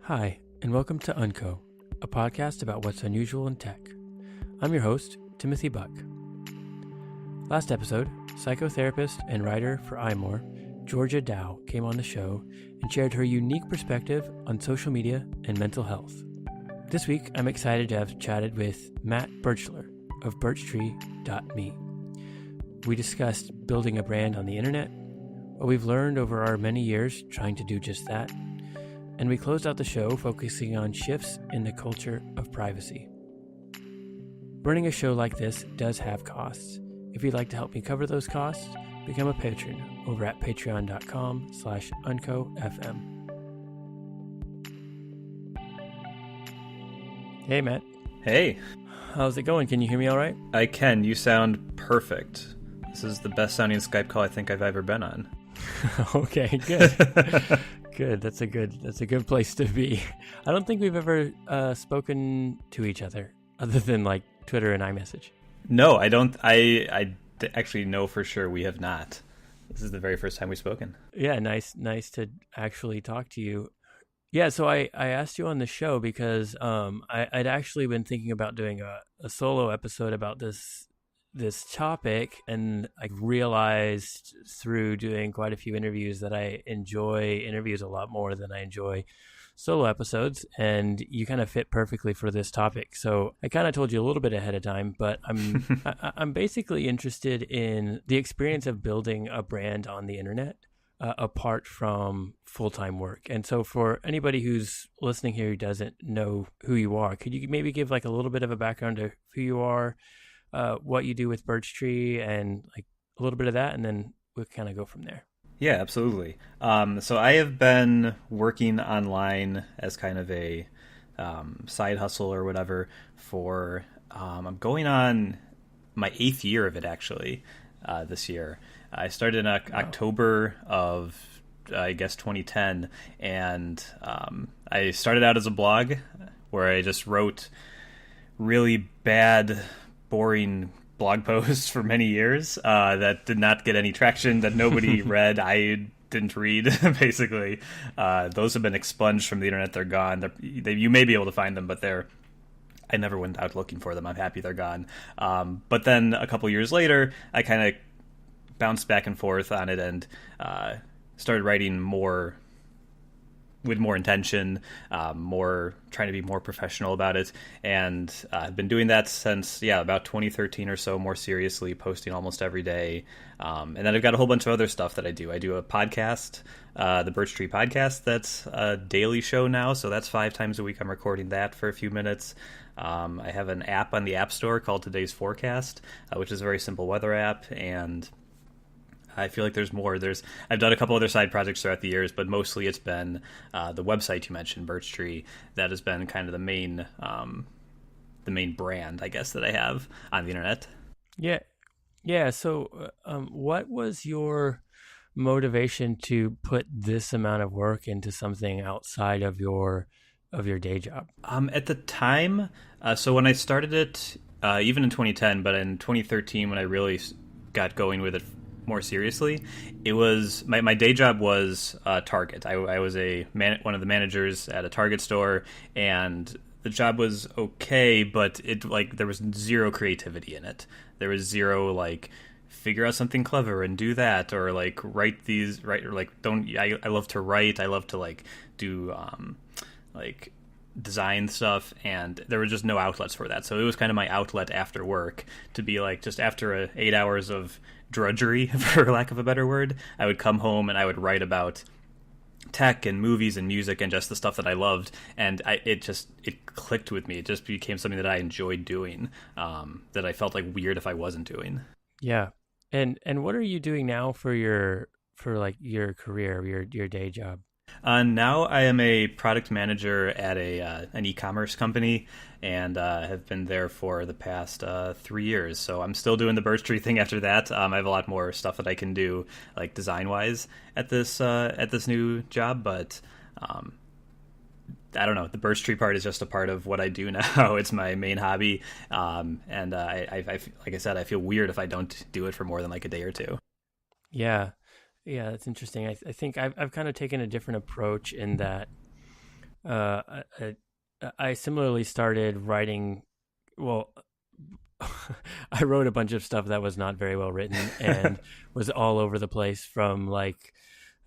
Hi, and welcome to Unco, a podcast about what's unusual in tech. I'm your host, Timothy Buck. Last episode, psychotherapist and writer for iMore, Georgia Dow, came on the show and shared her unique perspective on social media and mental health. This week, I'm excited to have chatted with Matt Birchler of Birchtree.me. We discussed building a brand on the internet, what we've learned over our many years trying to do just that, and we closed out the show focusing on shifts in the culture of privacy. Running a show like this does have costs. If you'd like to help me cover those costs, become a patron over at patreon.com/uncofm. Hey, Matt. Hey. How's it going? Can you hear me all right? I can. You sound perfect. This is the best sounding Skype call I think I've ever been on. Okay, good. Good. That's a good place to be. I don't think we've ever spoken to each other other than like Twitter and iMessage. No, I don't. I actually know for sure we have not. This is the very first time we've spoken. Yeah, nice to actually talk to you. Yeah, so I asked you on the show because I'd actually been thinking about doing a solo episode about this topic, and I realized through doing quite a few interviews that I enjoy interviews a lot more than I enjoy solo episodes, and you kind of fit perfectly for this topic. So I kind of told you a little bit ahead of time, but I'm basically interested in the experience of building a brand on the internet apart from full-time work. And so for anybody who's listening here who doesn't know who you are, could you maybe give like a little bit of a background to who you are, what you do with Birchtree, and like a little bit of that, and then we'll kind of go from there. Yeah, absolutely. So I have been working online as kind of a side hustle or whatever for, I'm going on my 8th year of it actually this year. I started in October of, I guess, 2010, and I started out as a blog where I just wrote really bad, boring blog posts for many years that did not get any traction, that nobody read. I didn't read, basically. Those have been expunged from the internet. They're gone. You may be able to find them, but I never went out looking for them. I'm happy they're gone. But then a couple years later, I kind of bounced back and forth on it and started writing more with more intention, trying to be more professional about it. And I've been doing that since, about 2013 or so, more seriously, posting almost every day. And then I've got a whole bunch of other stuff that I do. I do a podcast, the Birchtree podcast. That's a daily show now. So that's 5 times a week. I'm recording that for a few minutes. I have an app on the App Store called Today's Forecast, which is a very simple weather app. And I feel like there's more. I've done a couple other side projects throughout the years, but mostly it's been the website you mentioned, Birchtree. That has been kind of the main brand, I guess, that I have on the internet. Yeah. So, what was your motivation to put this amount of work into something outside of your day job? At the time, so when I started it, even in 2010, but in 2013, when I really got going with it more seriously, it was my day job was Target. I was one of the managers at a Target store, and the job was okay, but there was zero creativity in it. There was zero figure out something clever and do that, or I love to write. I love to do design stuff, and there were just no outlets for that. So it was kind of my outlet after work to be just after 8 hours of drudgery, for lack of a better word, I would come home and I would write about tech and movies and music and just the stuff that I loved, and it clicked with me. It just became something that I enjoyed doing, that I felt weird if I wasn't doing. Yeah. And what are you doing now for your career, your day job? Now I am a product manager at an e-commerce company, and have been there for the past 3 years. So I'm still doing the Birchtree thing after that. I have a lot more stuff that I can do, design-wise, at this new job. But I don't know. The Birchtree part is just a part of what I do now. It's my main hobby, and I like I said, I feel weird if I don't do it for more than a day or two. Yeah, that's interesting. I think I've kind of taken a different approach in that I similarly started writing. Well, I wrote a bunch of stuff that was not very well written and was all over the place, from like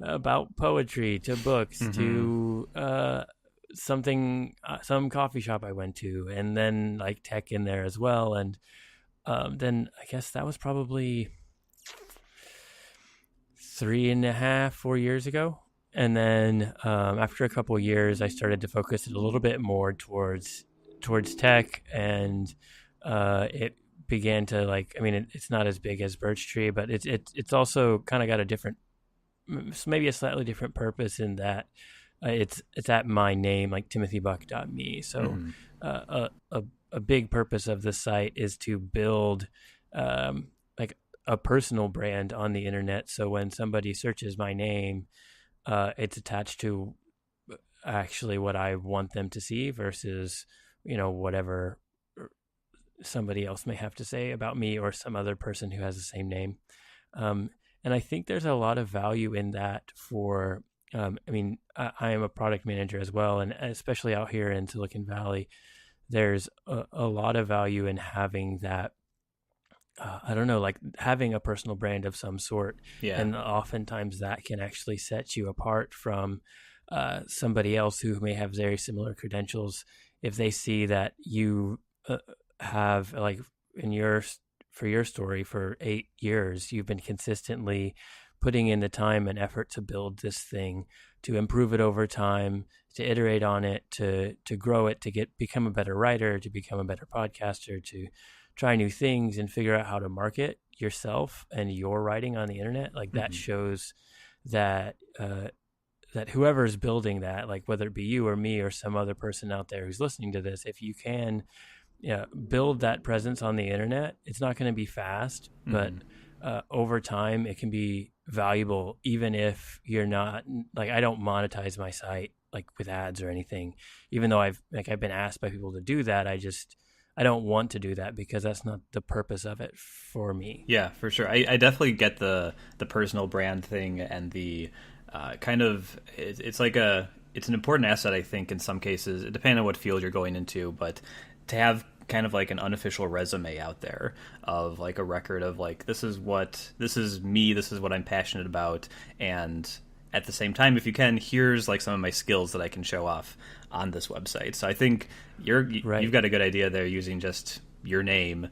about poetry to books Mm-hmm. to some coffee shop I went to, and then like tech in there as well. And then I guess that was probably 3.5, 4 years ago. And then after a couple of years, I started to focus it a little bit more towards tech, and it began to like. I mean, it's not as big as Birchtree, but it's also kind of got a different, maybe a slightly different purpose in that it's at my name, like timothybuck.me. So Mm-hmm. a big purpose of the site is to build like a personal brand on the internet. So when somebody searches my name, it's attached to actually what I want them to see versus, whatever somebody else may have to say about me or some other person who has the same name. Um, and I think there's a lot of value in that for, I mean, I am a product manager as well. And especially out here in Silicon Valley, there's a lot of value in having that. I don't know, like having a personal brand of some sort. Yeah. And oftentimes that can actually set you apart from somebody else who may have very similar credentials. If they see that you have, like, in your for your story, for 8 years you've been consistently putting in the time and effort to build this thing, to improve it over time, to iterate on it, to grow it, to become a better writer, to become a better podcaster, to try new things and figure out how to market yourself and your writing on the internet. Like that Mm-hmm. shows that that whoever's building that, like whether it be you or me or some other person out there who's listening to this, if you can, build that presence on the internet, it's not going to be fast, but Mm-hmm. over time it can be valuable, even if you're not, like, I don't monetize my site like with ads or anything, even though I've been asked by people to do that. I don't want to do that because that's not the purpose of it for me. Yeah, for sure. I definitely get the personal brand thing and the kind of it's like it's an important asset, I think, in some cases, depending on what field you're going into, but to have kind of like an unofficial resume out there of like a record of like this is me, this is what I'm passionate about, and at the same time, if you can, here's like some of my skills that I can show off on this website. So I think you've Right. got a good idea there using just your name.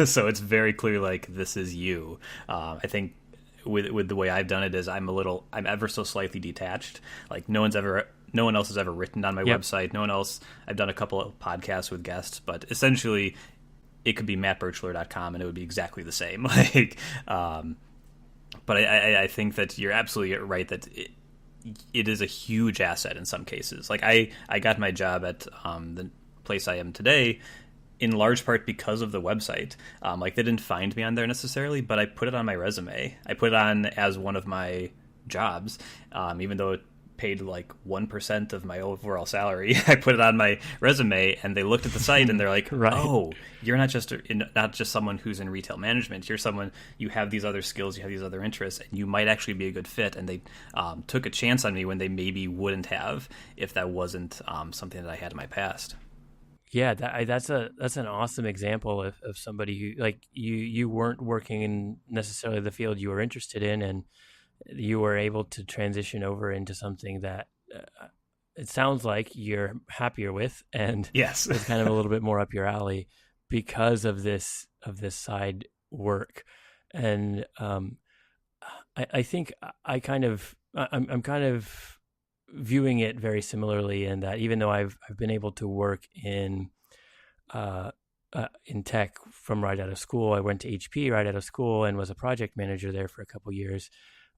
So it's very clear like this is you. I think with the way I've done it is I'm ever so slightly detached. Like no one else has ever written on my Yep. website. No one else. I've done a couple of podcasts with guests, but essentially it could be mattbirchler.com and it would be exactly the same. Like, but I think that you're absolutely right that it is a huge asset in some cases. Like I got my job at the place I am today in large part because of the website. Like they didn't find me on there necessarily, but I put it on my resume. I put it on as one of my jobs, even though it paid like 1% of my overall salary. I put it on my resume, and they looked at the site and they're like, Right. "Oh, you're not just someone who's in retail management. You're someone, you have these other skills, you have these other interests, and you might actually be a good fit." And they took a chance on me when they maybe wouldn't have if that wasn't something that I had in my past. Yeah, that's an awesome example of somebody who, like, you weren't working in necessarily the field you were interested in, and you were able to transition over into something that it sounds like you're happier with, and Yes. was kind of a little bit more up your alley because of this side work. And I think I'm kind of viewing it very similarly, in that even though I've been able to work uh, in tech from right out of school. I went to HP right out of school and was a project manager there for a couple years.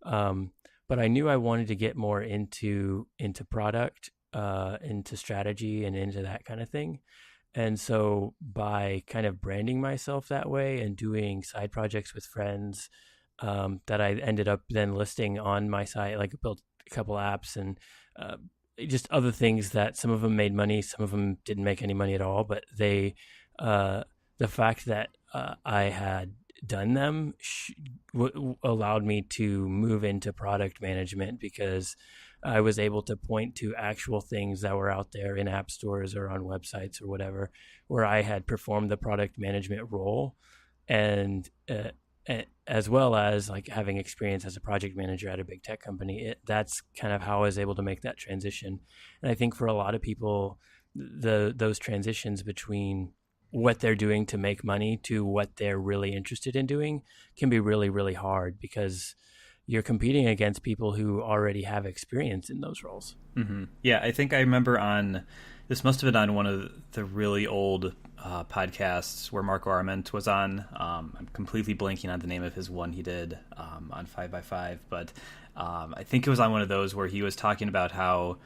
Um, but I knew I wanted to get more into product, into strategy, and into that kind of thing. And so by kind of branding myself that way and doing side projects with friends, that I ended up then listing on my site, like I built a couple apps and uh, just other things that some of them made money, some of them didn't make any money at all. But they, the fact that I had done them allowed me to move into product management, because I was able to point to actual things that were out there in app stores or on websites or whatever, where I had performed the product management role, and as well as like having experience as a project manager at a big tech company. That's kind of how I was able to make that transition. And I think for a lot of people, those transitions between what they're doing to make money to what they're really interested in doing can be really, really hard, because you're competing against people who already have experience in those roles. Mm-hmm. Yeah, I think I remember this must have been on one of the really old podcasts where Marco Arment was on. I'm completely blanking on the name of his one he did on 5x5, but I think it was on one of those where he was talking about how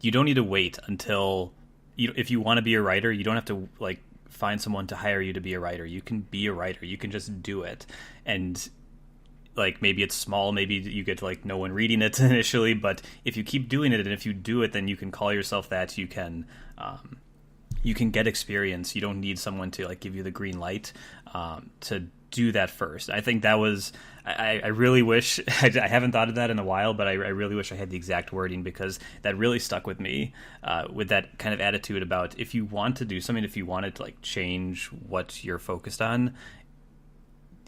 you don't need to wait until if you want to be a writer, you don't have to like find someone to hire you to be a writer. You can be a writer. You can just do it. And like maybe it's small, maybe you get like no one reading it initially, but if you keep doing it and if you do it, then you can call yourself that. You can get experience. You don't need someone to like give you the green light to do that first. I think that was I really wish I haven't thought of that in a while, but I really wish I had the exact wording, because that really stuck with me with that kind of attitude about if you want to do something, if you wanted to like change what you're focused on,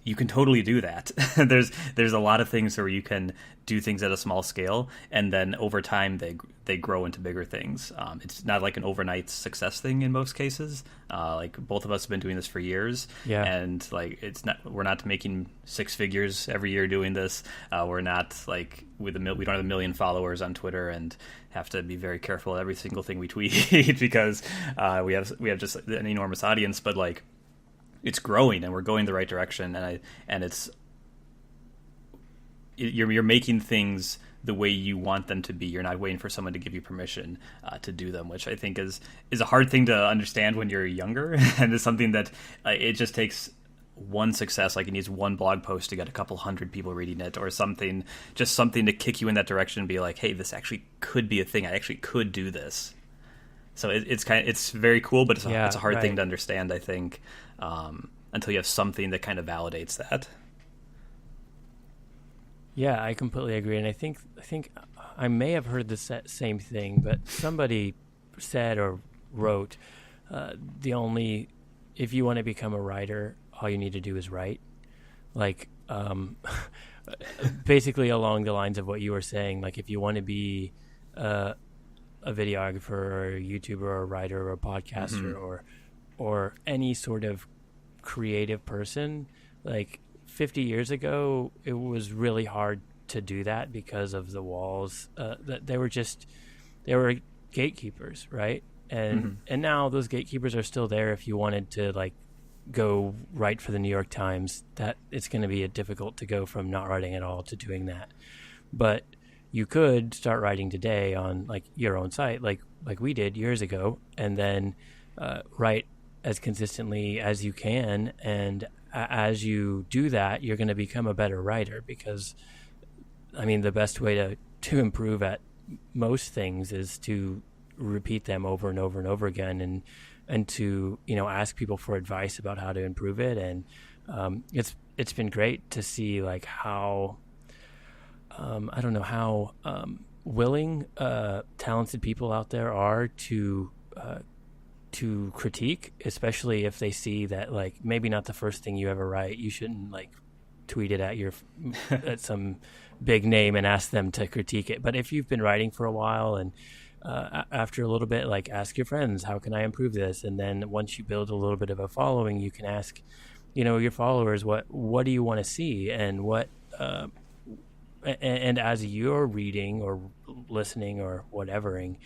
you can totally do that. There's a lot of things where you can do things at a small scale, and then over time they grow into bigger things. It's not like an overnight success thing in most cases. Like both of us have been doing this for years, and like we're not making six figures every year doing this. We're not like we don't have 1 million followers on Twitter and have to be very careful with every single thing we tweet because we have just an enormous audience, but like, it's growing and we're going the right direction, and you're making things the way you want them to be. You're not waiting for someone to give you permission to do them, which I think is a hard thing to understand when you're younger, and is something that it just takes one success, like it needs one blog post to get a couple hundred people reading it, or something to kick you in that direction and be like, hey, this actually could be a thing. I actually could do this. So it's very cool, but it's a hard thing to understand, I think, until you have something that kind of validates that. Yeah, I completely agree, and I think I may have heard the same thing, but somebody said or wrote, if you want to become a writer, all you need to do is write. Like, basically along the lines of what you were saying. Like, if you want to be a videographer or a YouTuber or a writer or a podcaster, or any sort of creative person, like 50 years ago, it was really hard to do that because of the walls that they were gatekeepers, right? And now those gatekeepers are still there. If you wanted to like go write for the New York Times, that it's going to be difficult to go from not writing at all to doing that. But you could start writing today on like your own site, like we did years ago, and then write as consistently as you can. And as you do that, you're going to become a better writer, because I mean, the best way to improve at most things is to repeat them over and over and over again, and to, ask people for advice about how to improve it. And it's been great to see like how I don't know how willing talented people out there are to critique, especially if they see that like maybe not the first thing you ever write. You shouldn't like tweet it at some big name and ask them to critique it. But if you've been writing for a while, and after a little bit, like ask your friends, how can I improve this? And then once you build a little bit of a following, you can ask, your followers, what do you want to see, and what and as you're reading or listening or whatevering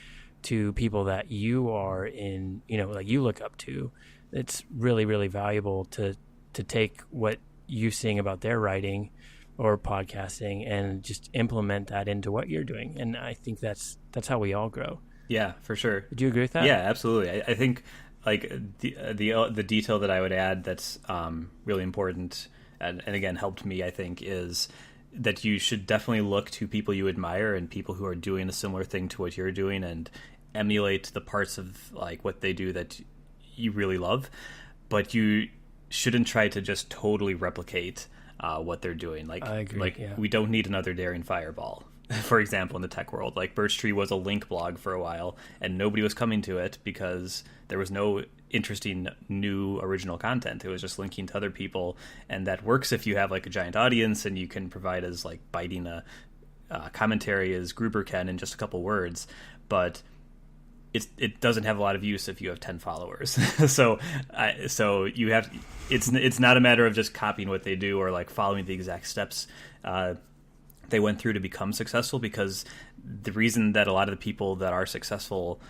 to people that you are in, like you look up to, it's really, really valuable to take what you're seeing about their writing or podcasting and just implement that into what you're doing. And I think that's how we all grow. Yeah, for sure. Do you agree with that? Yeah, absolutely. I think like the detail that I would add that's really important and again helped me, I think, is that you should definitely look to people you admire and people who are doing a similar thing to what you're doing, and emulate the parts of like what they do that you really love. But you shouldn't try to just totally replicate what they're doing. I agree. Like Yeah. we don't need another Daring Fireball, for example, in the tech world. Like Birchtree was a link blog for a while, and nobody was coming to it because there was no interesting new original content. It was just linking to other people, and that works if you have like a giant audience and you can provide as like biting a commentary as Gruber can in just a couple words. But it doesn't have a lot of use if you have 10 followers. So you have, it's not a matter of just copying what they do or like following the exact steps they went through to become successful, because the reason that a lot of the people that are successful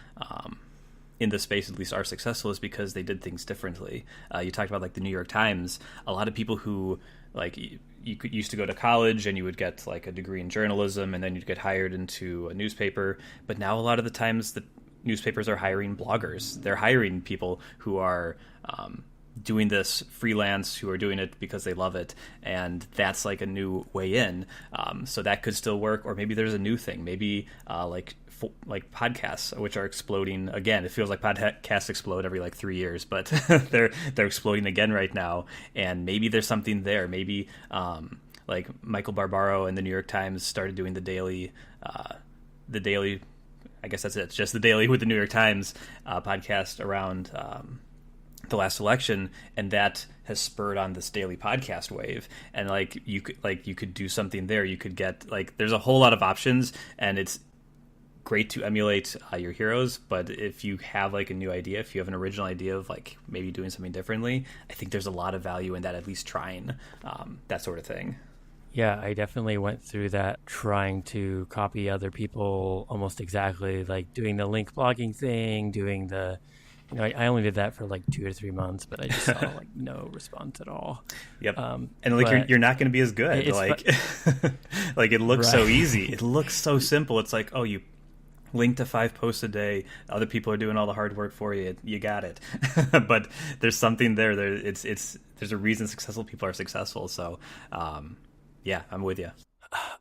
in this space at least are successful is because they did things differently. You talked about like the New York Times. A lot of people who like used to go to college and you would get like a degree in journalism and then you'd get hired into a newspaper. But now a lot of the times the newspapers are hiring bloggers. They're hiring people who are doing this freelance, who are doing it because they love it, and that's like a new way in. So that could still work, or maybe there's a new thing. Maybe like podcasts, which are exploding again. It feels like podcasts explode every like 3 years, but they're exploding again right now. And maybe there's something there. Maybe like Michael Barbaro and the New York Times started doing the daily. I guess that's it. It's just the daily with the New York Times podcast around the last election, and that has spurred on this daily podcast wave. And like you could do something there. You could get like, there's a whole lot of options, and it's great to emulate your heroes. But if you have like a new idea, if you have an original idea of like maybe doing something differently, I think there's a lot of value in that, at least trying that sort of thing. Yeah, I definitely went through that, trying to copy other people almost exactly, like doing the link blogging thing, doing the, I only did that for like 2 or 3 months, but I just saw like no response at all. Yep. And like you're not going to be as good. Like like it looks so easy. It looks so simple. It's like, oh, you link to 5 posts a day. Other people are doing all the hard work for you. You got it. But there's something there. There's a reason successful people are successful. So yeah, I'm with you.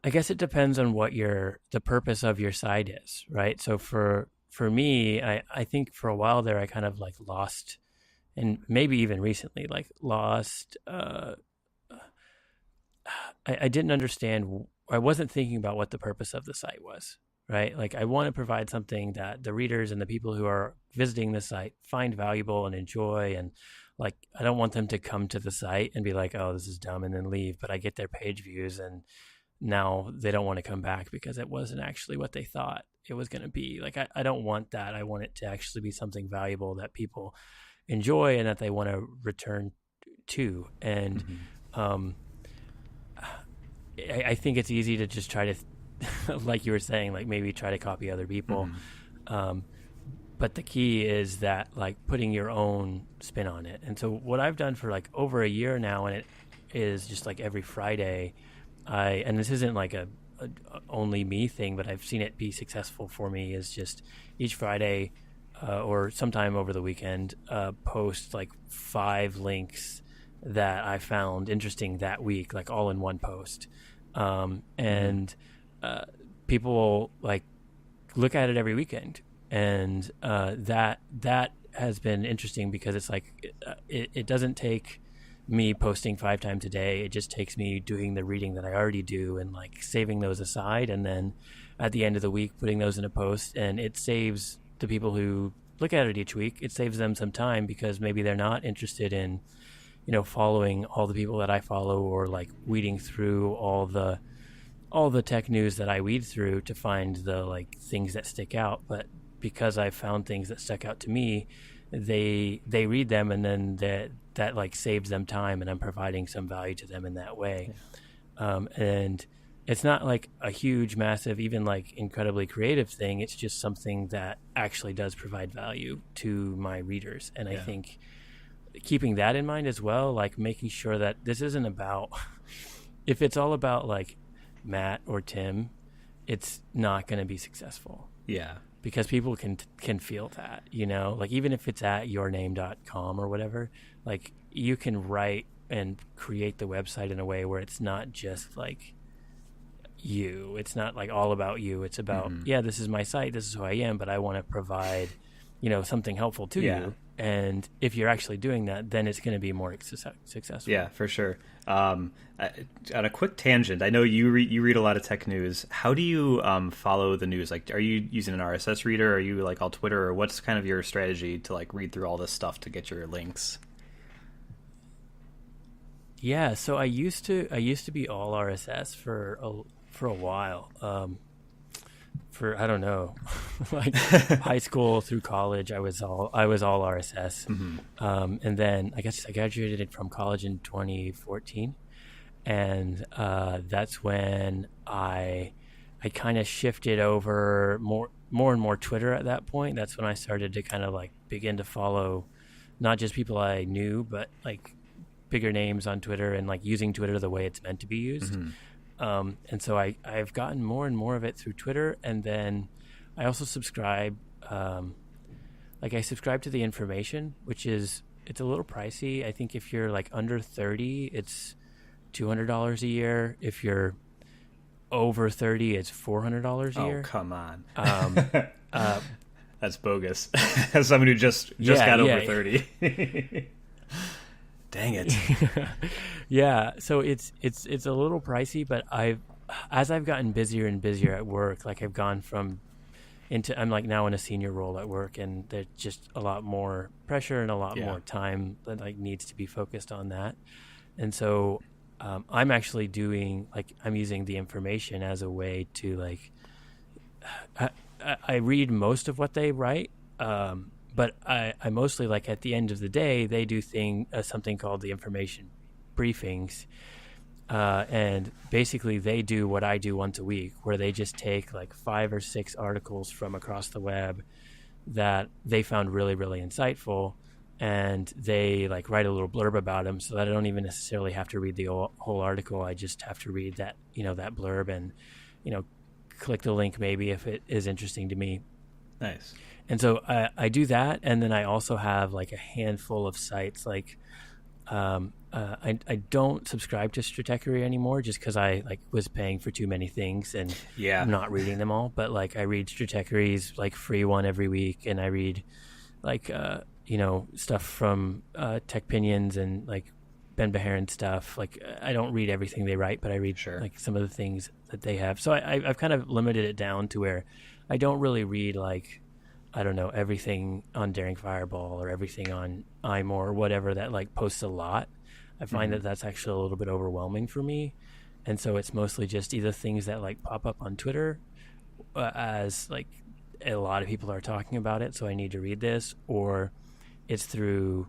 I guess it depends on what the purpose of your site is, right? So for me, I think for a while there, I kind of like lost, and maybe even recently, like lost, I didn't understand, I wasn't thinking about what the purpose of the site was, right? Like I want to provide something that the readers and the people who are visiting the site find valuable and enjoy, and like, I don't want them to come to the site and be like, oh, this is dumb, and then leave. But I get their page views, and now they don't want to come back because it wasn't actually what they thought it was going to be. Like, I don't want that. I want it to actually be something valuable that people enjoy and that they want to return to. And I think it's easy to just try to, like you were saying, like maybe try to copy other people. But the key is that like putting your own spin on it. And so what I've done for like over a year now, and it is just like every Friday, and this isn't like a only me thing, but I've seen it be successful for me, is just each Friday or sometime over the weekend, post like 5 links that I found interesting that week, like all in one post. And people will like look at it every weekend. And that has been interesting, because it's like it doesn't take me posting 5 times a day. It just takes me doing the reading that I already do and like saving those aside, and then at the end of the week putting those in a post. And it saves the people who look at it each week, it saves them some time, because maybe they're not interested in following all the people that I follow, or like weeding through all the tech news that I weed through to find the like things that stick out. But because I found things that stuck out to me, they read them, and then that like saves them time, and I'm providing some value to them in that way. And it's not like a huge, massive, even like incredibly creative thing. It's just something that actually does provide value to my readers. And I think keeping that in mind as well, like making sure that this isn't about, if it's all about like Matt or Tim, it's not going to be successful. Yeah. Because people can feel that, like even if it's at yourname.com or whatever, like you can write and create the website in a way where it's not just like you. It's not like all about you. It's about, this is my site, this is who I am, but I want to provide something helpful to Yeah. you. And if you're actually doing that, then it's going to be more successful. Yeah, for sure. On a quick tangent, I know you read a lot of tech news. How do you follow the news? Like, are you using an RSS reader? Are you like all Twitter, or what's kind of your strategy to like read through all this stuff to get your links? Yeah, so I used to be all RSS for a while. For I don't know, like high school through college, I was all RSS, and then I guess I graduated from college in 2014, and that's when I kind of shifted over more and more Twitter at that point. That's when I started to kind of like begin to follow not just people I knew, but like bigger names on Twitter and like using Twitter the way it's meant to be used. And so I've gotten more and more of it through Twitter. And then I also subscribe, I subscribe to the information, it's a little pricey. I think if you're like under 30, it's $200 a year. If you're over 30, it's $400 a year. Oh, come on. Uh, That's bogus. As someone who just got over 30. Dang it. Yeah, so it's a little pricey, but as I've gotten busier and busier at work, like I've gone I'm like now in a senior role at work, and there's just a lot more pressure and a lot more time that like needs to be focused on that. And so I'm actually I'm using the information as a way to like I read most of what they write. But I mostly, like, at the end of the day, they do something called the information briefings. And basically they do what I do once a week, where they just take like 5 or 6 articles from across the web that they found really, really insightful. And they like write a little blurb about them, so that I don't even necessarily have to read the whole article. I just have to read that blurb and, click the link maybe if it is interesting to me. Nice. And so I do that, and then I also have like a handful of sites. Like I don't subscribe to Stratechery anymore, just because I like was paying for too many things and I'm not reading them all. But like I read Stratechery's like free one every week, and I read like stuff from Tech Pinions and like Ben Beharon stuff. Like I don't read everything they write, but I read like some of the things that they have. So I've kind of limited it down to where I don't really read like, I don't know, everything on Daring Fireball or everything on iMore or whatever that like posts a lot. I find that that's actually a little bit overwhelming for me. And so it's mostly just either things that like pop up on Twitter as like a lot of people are talking about it, so I need to read this, or it's through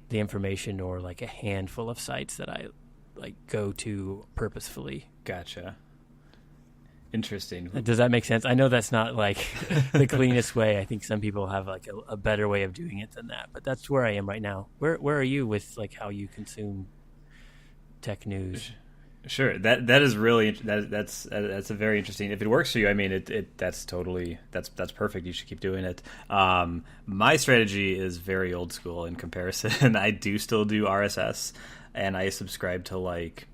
the information or like a handful of sites that I like go to purposefully. Gotcha. Interesting. Does that make sense? I know that's not like the cleanest way. I think some people have like a better way of doing it than that, but that's where I am right now. Where are you with like how you consume tech news? Sure. That is really that's a very interesting. If it works for you, I mean, that's totally that's perfect. You should keep doing it. My strategy is very old school in comparison. I do still do RSS, and I subscribe to like.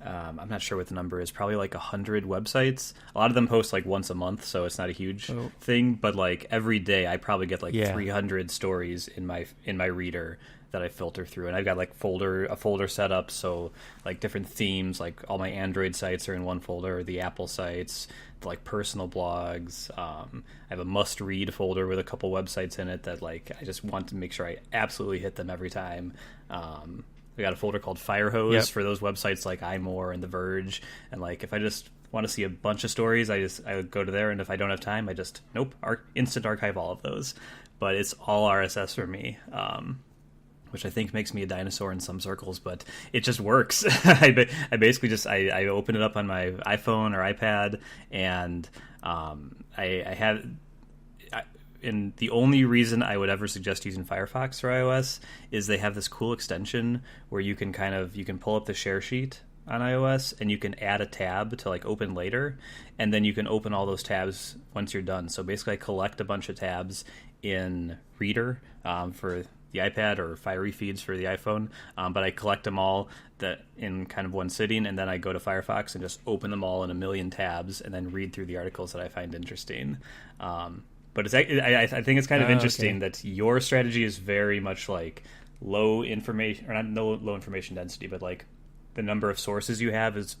I'm not sure what the number is. Probably like 100 websites. A lot of them post like once a month, so it's not a huge thing. But like every day, I probably get like 300 stories in my reader that I filter through, and I've got like a folder set up. So like different themes, like all my Android sites are in one folder. The Apple sites, like personal blogs. I have a must-read folder with a couple websites in it that like I just want to make sure I absolutely hit them every time. We got a folder called Firehose for those websites like iMore and The Verge. And like if I just want to see a bunch of stories, I go to there, and if I don't have time, I just instant archive all of those. But it's all RSS for me, which I think makes me a dinosaur in some circles, but it just works. I basically just I open it up on my iPhone or iPad, and I have. And the only reason I would ever suggest using Firefox for iOS is they have this cool extension where you can pull up the share sheet on iOS, and you can add a tab to like open later, and then you can open all those tabs once you're done. So basically I collect a bunch of tabs in Reader for the iPad or Fiery Feeds for the iPhone, but I collect them all in kind of one sitting, and then I go to Firefox and just open them all in a million tabs and then read through the articles that I find interesting. But I think it's kind of interesting Okay. that your strategy is very much like low information, or not low information density, but like the number of sources you have is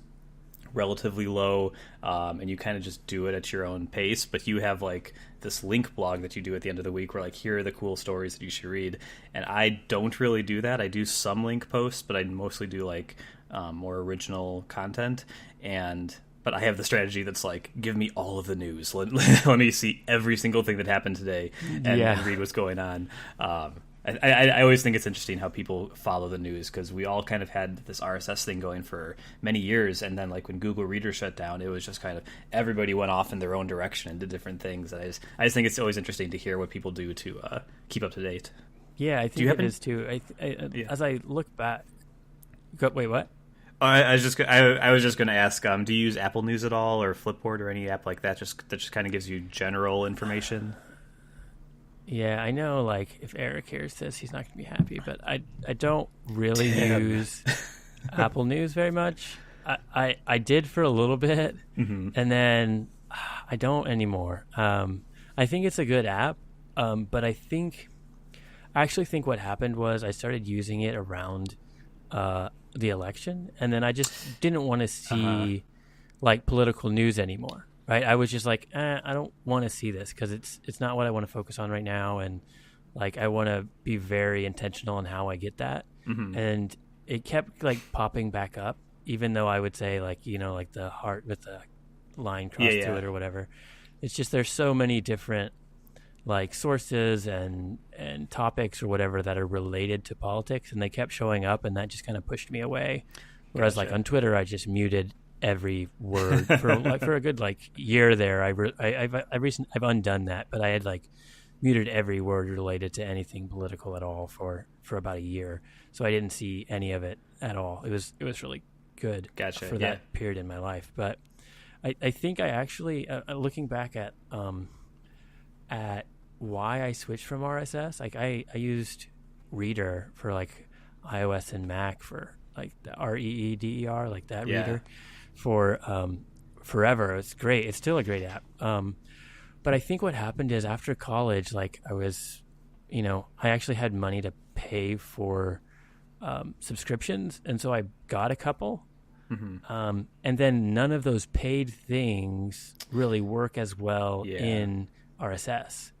relatively low, and you kind of just do it at your own pace. But you have like this link blog that you do at the end of the week where like, here are the cool stories that you should read. And I don't really do that. I do some link posts, but I mostly do like more original content. And but I have the strategy that's like, give me all of the news. Let me see every single thing that happened today, and Yeah. read what's going on. I always think it's interesting how people follow the news, because we all kind of had this RSS thing going for many years, and then like when Google Reader shut down, it was just kind of everybody went off in their own direction and did different things. And I just think it's always interesting to hear what people do to keep up to date. Yeah, I Do you think it happen? is too. Yeah. As I look back, wait, what? I was just going to ask, do you use Apple News at all, or Flipboard, or any app like that? That just kind of gives you general information. Yeah, I know. Like, if Eric hears this, he's not going to be happy. But I don't really Damn. use Apple News very much. I did for a little bit, Mm-hmm. and then I don't anymore. I think it's a good app, but I actually think what happened was I started using it around the election, and then I just didn't want to see like political news anymore. Right? I was just like, I don't want to see this because it's not what I want to focus on right now, and like I want to be very intentional in how I get that. Mm-hmm. And it kept like popping back up, even though I would say like like the heart with the line Yeah, crossed to yeah. it or whatever. It's just there's so many different like sources and topics or whatever that are related to politics, and they kept showing up, and that just kind of pushed me away. Whereas like Gotcha. on Twitter, I just muted every word for a good like year there. I've undone that, but I had like muted every word related to anything political at all for about a year, so I didn't see any of it at all. It was really good Gotcha. for Yeah. that period in my life. But I think I actually looking back at why I switched from RSS, like I used Reader for like iOS and Mac for like the REEDER, like that Yeah. reader for forever. It's great. It's still a great app. But I think what happened is after college, like I was, I actually had money to pay for subscriptions, and so I got a couple. Mm-hmm. And then none of those paid things really work as well Yeah. in RSS.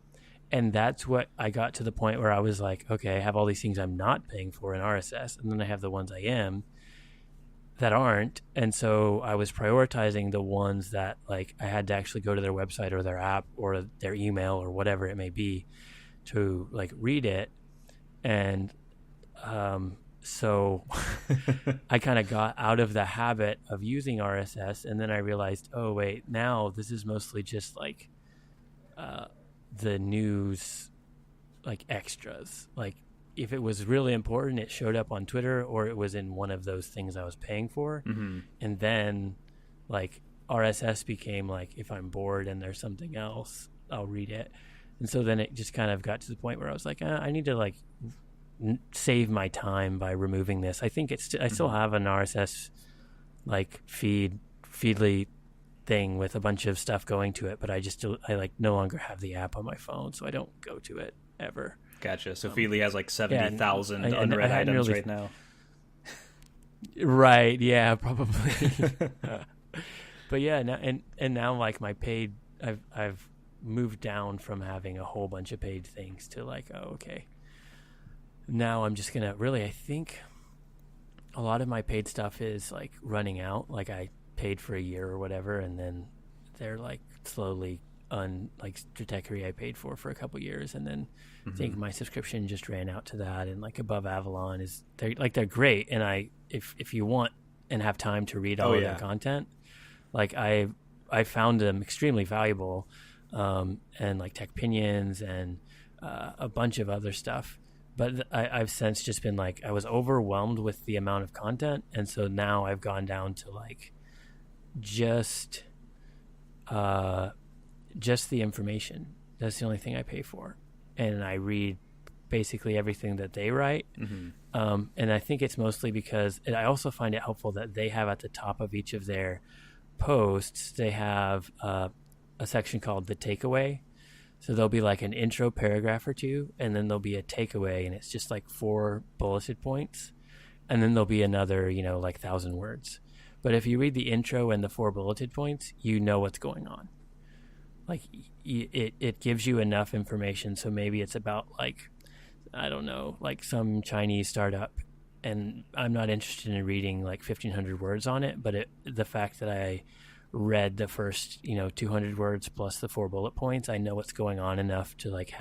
And that's what I got to the point where I was like, okay, I have all these things I'm not paying for in RSS, and then I have the ones I am that aren't. And so I was prioritizing the ones that like I had to actually go to their website or their app or their email or whatever it may be to like read it. And so I kind of got out of the habit of using RSS, and then I realized, oh wait, now this is mostly just like the news, like extras. Like if it was really important, it showed up on Twitter, or it was in one of those things I was paying for. Mm-hmm. And then like RSS became like, if I'm bored and there's something else, I'll read it. And so then it just kind of got to the point where I was like, I need to like save my time by removing this. I think I still have an RSS like feedly thing with a bunch of stuff going to it, but I like no longer have the app on my phone, so I don't go to it ever. Gotcha. So Feedly has like Yeah, 70,000 I unread hadn't items really right now. Right, yeah, probably. But yeah, now like my paid, I've moved down from having a whole bunch of paid things to like, oh, okay, now I'm just gonna really, I think a lot of my paid stuff is like running out. Like I paid for a year or whatever, and then they're like slowly like Stratechery I paid for a couple years, and then I think my subscription just ran out to that. And like Above Avalon they're great, and if you want and have time to read all of their content, like I found them extremely valuable, and like Tech Pinions and a bunch of other stuff. But I've since just been like, I was overwhelmed with the amount of content, and so now I've gone down to like just the information. That's the only thing I pay for, and I read basically everything that they write. And I think it's mostly because I also find it helpful that they have at the top of each of their posts, they have a section called the takeaway. So there'll be like an intro paragraph or two, and then there'll be a takeaway, and it's just like 4 bulleted points, and then there'll be another, like 1,000 words. But if you read the intro and the 4 bulleted points, you know what's going on. Like it gives you enough information. So maybe it's about like, I don't know, like some Chinese startup, and I'm not interested in reading like 1,500 words on it, but the fact that I read the first 200 words plus the 4 bullet points, I know what's going on enough to like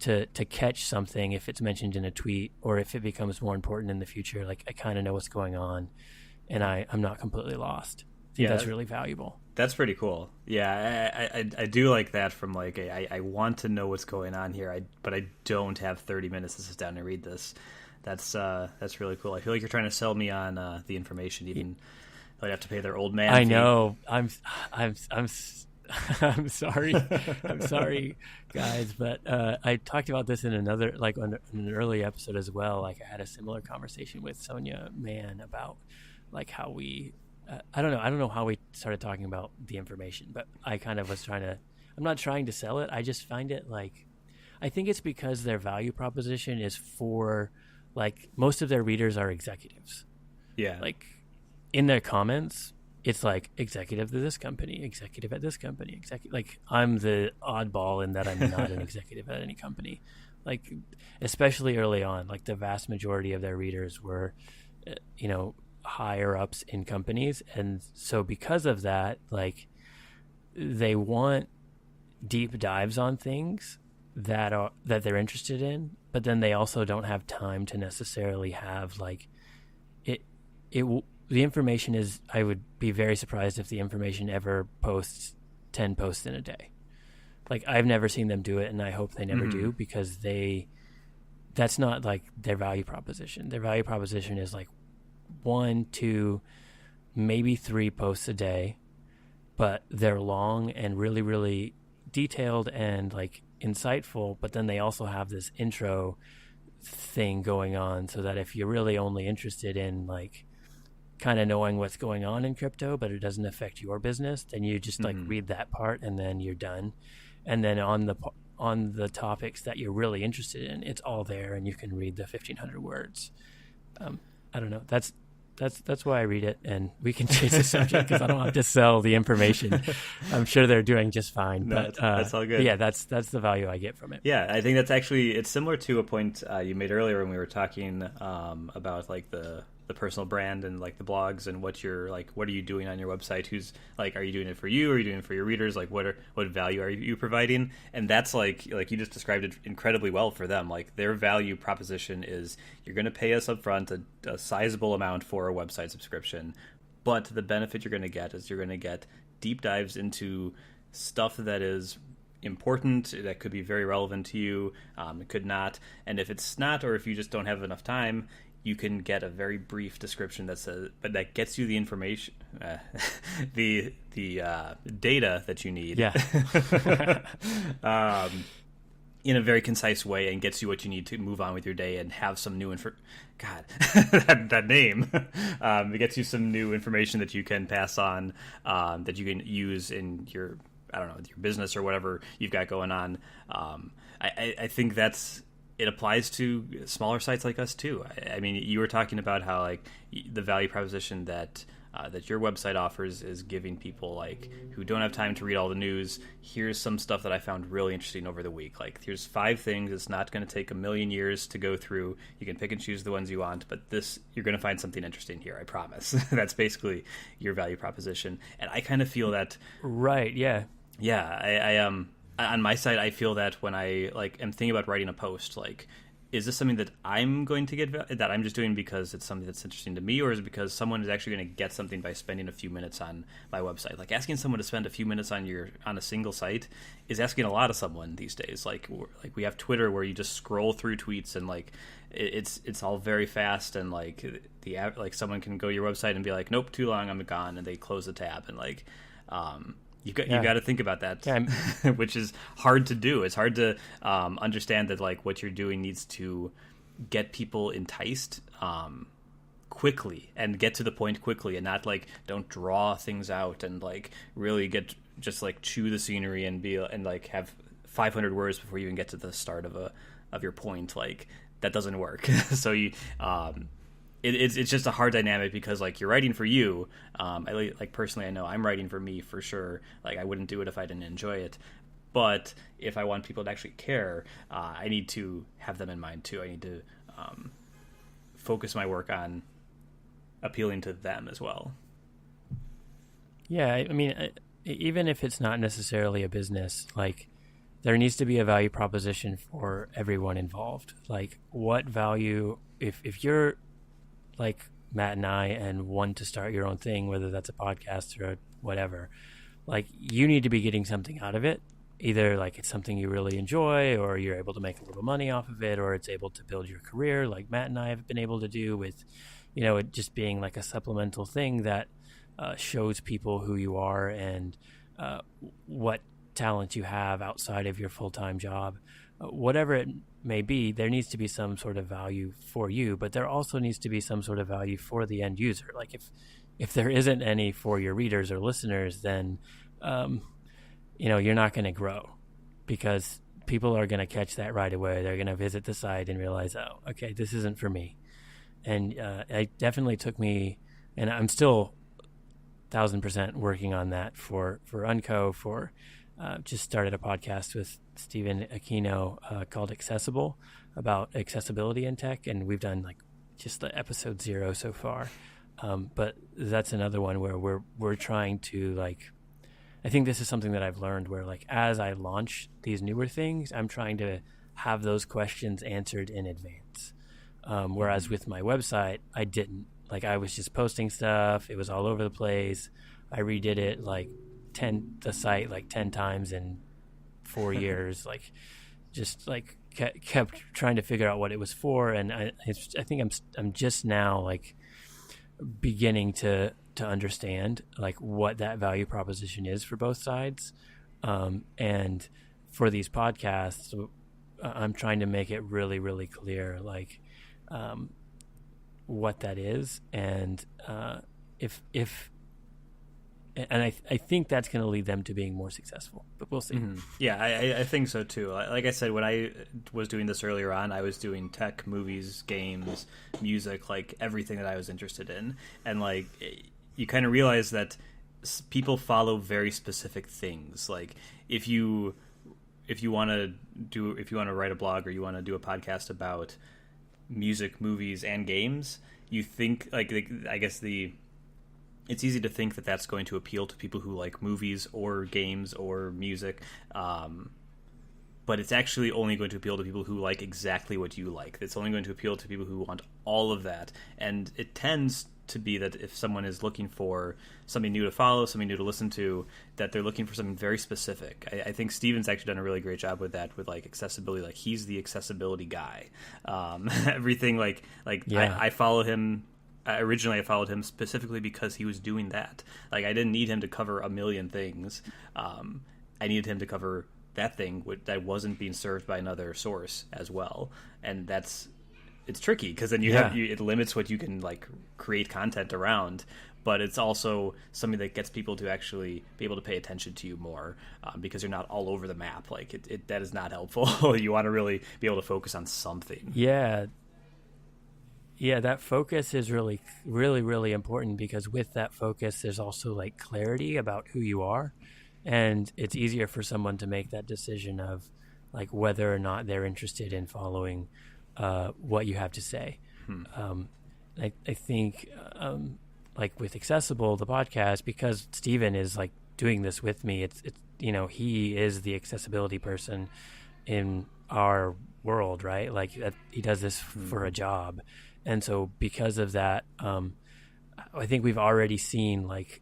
to catch something if it's mentioned in a tweet, or if it becomes more important in the future. Like I kind of know what's going on, and I'm not completely lost. I think that's really valuable. That's pretty cool. Yeah, I do like that. From like I want to know what's going on here, but I don't have 30 minutes to sit down and read this. That's really cool. I feel like you're trying to sell me on the information, even though I have to pay their old man fee. I know. I'm sorry. I'm sorry, guys, but I talked about this in another, like on an early episode as well. Like I had a similar conversation with Sonia Mann about like how we. I don't know how we started talking about the information, but I kind of was I'm not trying to sell it. I just find it like, I think it's because their value proposition is for, like, most of their readers are executives. Yeah. Like in their comments, it's like executive at this company, executive at this company, like I'm the oddball in that I'm not an executive at any company. Like, especially early on, like the vast majority of their readers were, higher ups in companies, and so because of that, like they want deep dives on things that they're interested in, but then they also don't have time to necessarily have like the information is, I would be very surprised if the information ever posts 10 posts in a day. Like I've never seen them do it, and I hope they never do, because that's not like their value proposition. Their value proposition is like 1, 2, maybe 3 posts a day, but they're long and really, really detailed and like insightful. But then they also have this intro thing going on, so that if you're really only interested in like kind of knowing what's going on in crypto, but it doesn't affect your business, then you just like read that part and then you're done. And then on the topics that you're really interested in, it's all there, and you can read the 1,500 words. I don't know. That's why I read it, and we can change the subject because I don't have to sell the information. I'm sure they're doing just fine. No, but that's all good. Yeah, that's the value I get from it. Yeah, I think that's actually, it's similar to a point you made earlier when we were talking about like the personal brand and like the blogs and what are you doing on your website? Who's like, are you doing it for you? Or are you doing it for your readers? Like what value are you providing? And that's like you just described it incredibly well for them. Like their value proposition is, you're going to pay us up front a sizable amount for a website subscription, but the benefit you're going to get is you're going to get deep dives into stuff that is important, that could be very relevant to you. It could not. And if it's not, or if you just don't have enough time, you can get a very brief description but that gets you the information, the data that you need. Yeah. In a very concise way, and gets you what you need to move on with your day and have some new God, that name. It gets you some new information that you can pass on, that you can use in your, I don't know, your business or whatever you've got going on. I think it applies to smaller sites like us too. I mean, you were talking about how like the value proposition that your website offers is giving people like who don't have time to read all the news, here's some stuff that I found really interesting over the week. Like here's 5 things. It's not going to take a million years to go through. You can pick and choose the ones you want, but you're going to find something interesting here. I promise. That's basically your value proposition. And I kind of feel that. Right. Yeah. Yeah. I on my side, I feel that when I am thinking about writing a post, like, is this something that I'm going to get, that I'm just doing because it's something that's interesting to me, or is it because someone is actually going to get something by spending a few minutes on my website? Like asking someone to spend a few minutes on a single site is asking a lot of someone these days. Like we have Twitter where you just scroll through tweets and like it's all very fast, and like someone can go to your website and be like, nope, too long, I'm gone, and they close the tab, and like you got to think about that, which is hard to do. It's hard to understand that like what you're doing needs to get people enticed quickly and get to the point quickly, and not like don't draw things out and like really get just like chew the scenery and like have 500 words before you even get to the start of your point. Like, that doesn't work. So it's just a hard dynamic, because like you're writing for you. Like personally, I know I'm writing for me for sure. Like, I wouldn't do it if I didn't enjoy it. But if I want people to actually care, I need to have them in mind too. I need to focus my work on appealing to them as well. Yeah, I mean, even if it's not necessarily a business, like, there needs to be a value proposition for everyone involved. Like, what value, if you're like Matt and I and want to start your own thing, whether that's a podcast or whatever, like, you need to be getting something out of it. Either like it's something you really enjoy, or you're able to make a little money off of it, or it's able to build your career like Matt and I have been able to do with, it just being like a supplemental thing that shows people who you are and what talent you have outside of your full-time job. Whatever it may be, there needs to be some sort of value for you, but there also needs to be some sort of value for the end user. Like, if there isn't any for your readers or listeners, then you're not going to grow, because people are going to catch that right away. They're going to visit the site and realize, oh, okay, this isn't for me. And it definitely took me, and I'm still 1,000% working on that for Unco. Just started a podcast with Stephen Aquino called Accessible, about accessibility in tech, and we've done like just the episode 0 so far. But that's another one where we're trying to, like, I think this is something that I've learned, where like as I launch these newer things, I'm trying to have those questions answered in advance. Whereas with my website, I didn't. Like, I was just posting stuff. It was all over the place. I redid it the site 10 times in 4 years. Like, just like kept trying to figure out what it was for. And I think I'm just now like beginning to understand like what that value proposition is for both sides. And for these podcasts, I'm trying to make it really, really clear, like, what that is. And I think that's going to lead them to being more successful, but we'll see. Mm-hmm. Yeah, I think so too. Like I said, when I was doing this earlier on, I was doing tech, movies, games, music, like everything that I was interested in. And like, you kind of realize that people follow very specific things. Like, if you want to write a blog, or you want to do a podcast about music, movies, and games, you think like I guess it's easy to think that that's going to appeal to people who like movies or games or music, but it's actually only going to appeal to people who like exactly what you like. It's only going to appeal to people who want all of that. And it tends to be that if someone is looking for something new to follow, something new to listen to, that they're looking for something very specific. I think Steven's actually done a really great job with that, with like accessibility. Like, he's the accessibility guy. Everything like yeah. I follow him. Originally, I followed him specifically because he was doing that. Like, I didn't need him to cover a million things. I needed him to cover that thing that wasn't being served by another source as well. And it's tricky, because then it limits what you can like create content around. But it's also something that gets people to actually be able to pay attention to you more, because you're not all over the map. Like, that is not helpful. You want to really be able to focus on something. Yeah, that focus is really, really, really important, because with that focus, there's also like clarity about who you are. And it's easier for someone to make that decision of like whether or not they're interested in following what you have to say. I think like with Accessible, the podcast, because Steven is like doing this with me, it's he is the accessibility person in our world, right? Like, he does this for a job. And so because of that, I think we've already seen like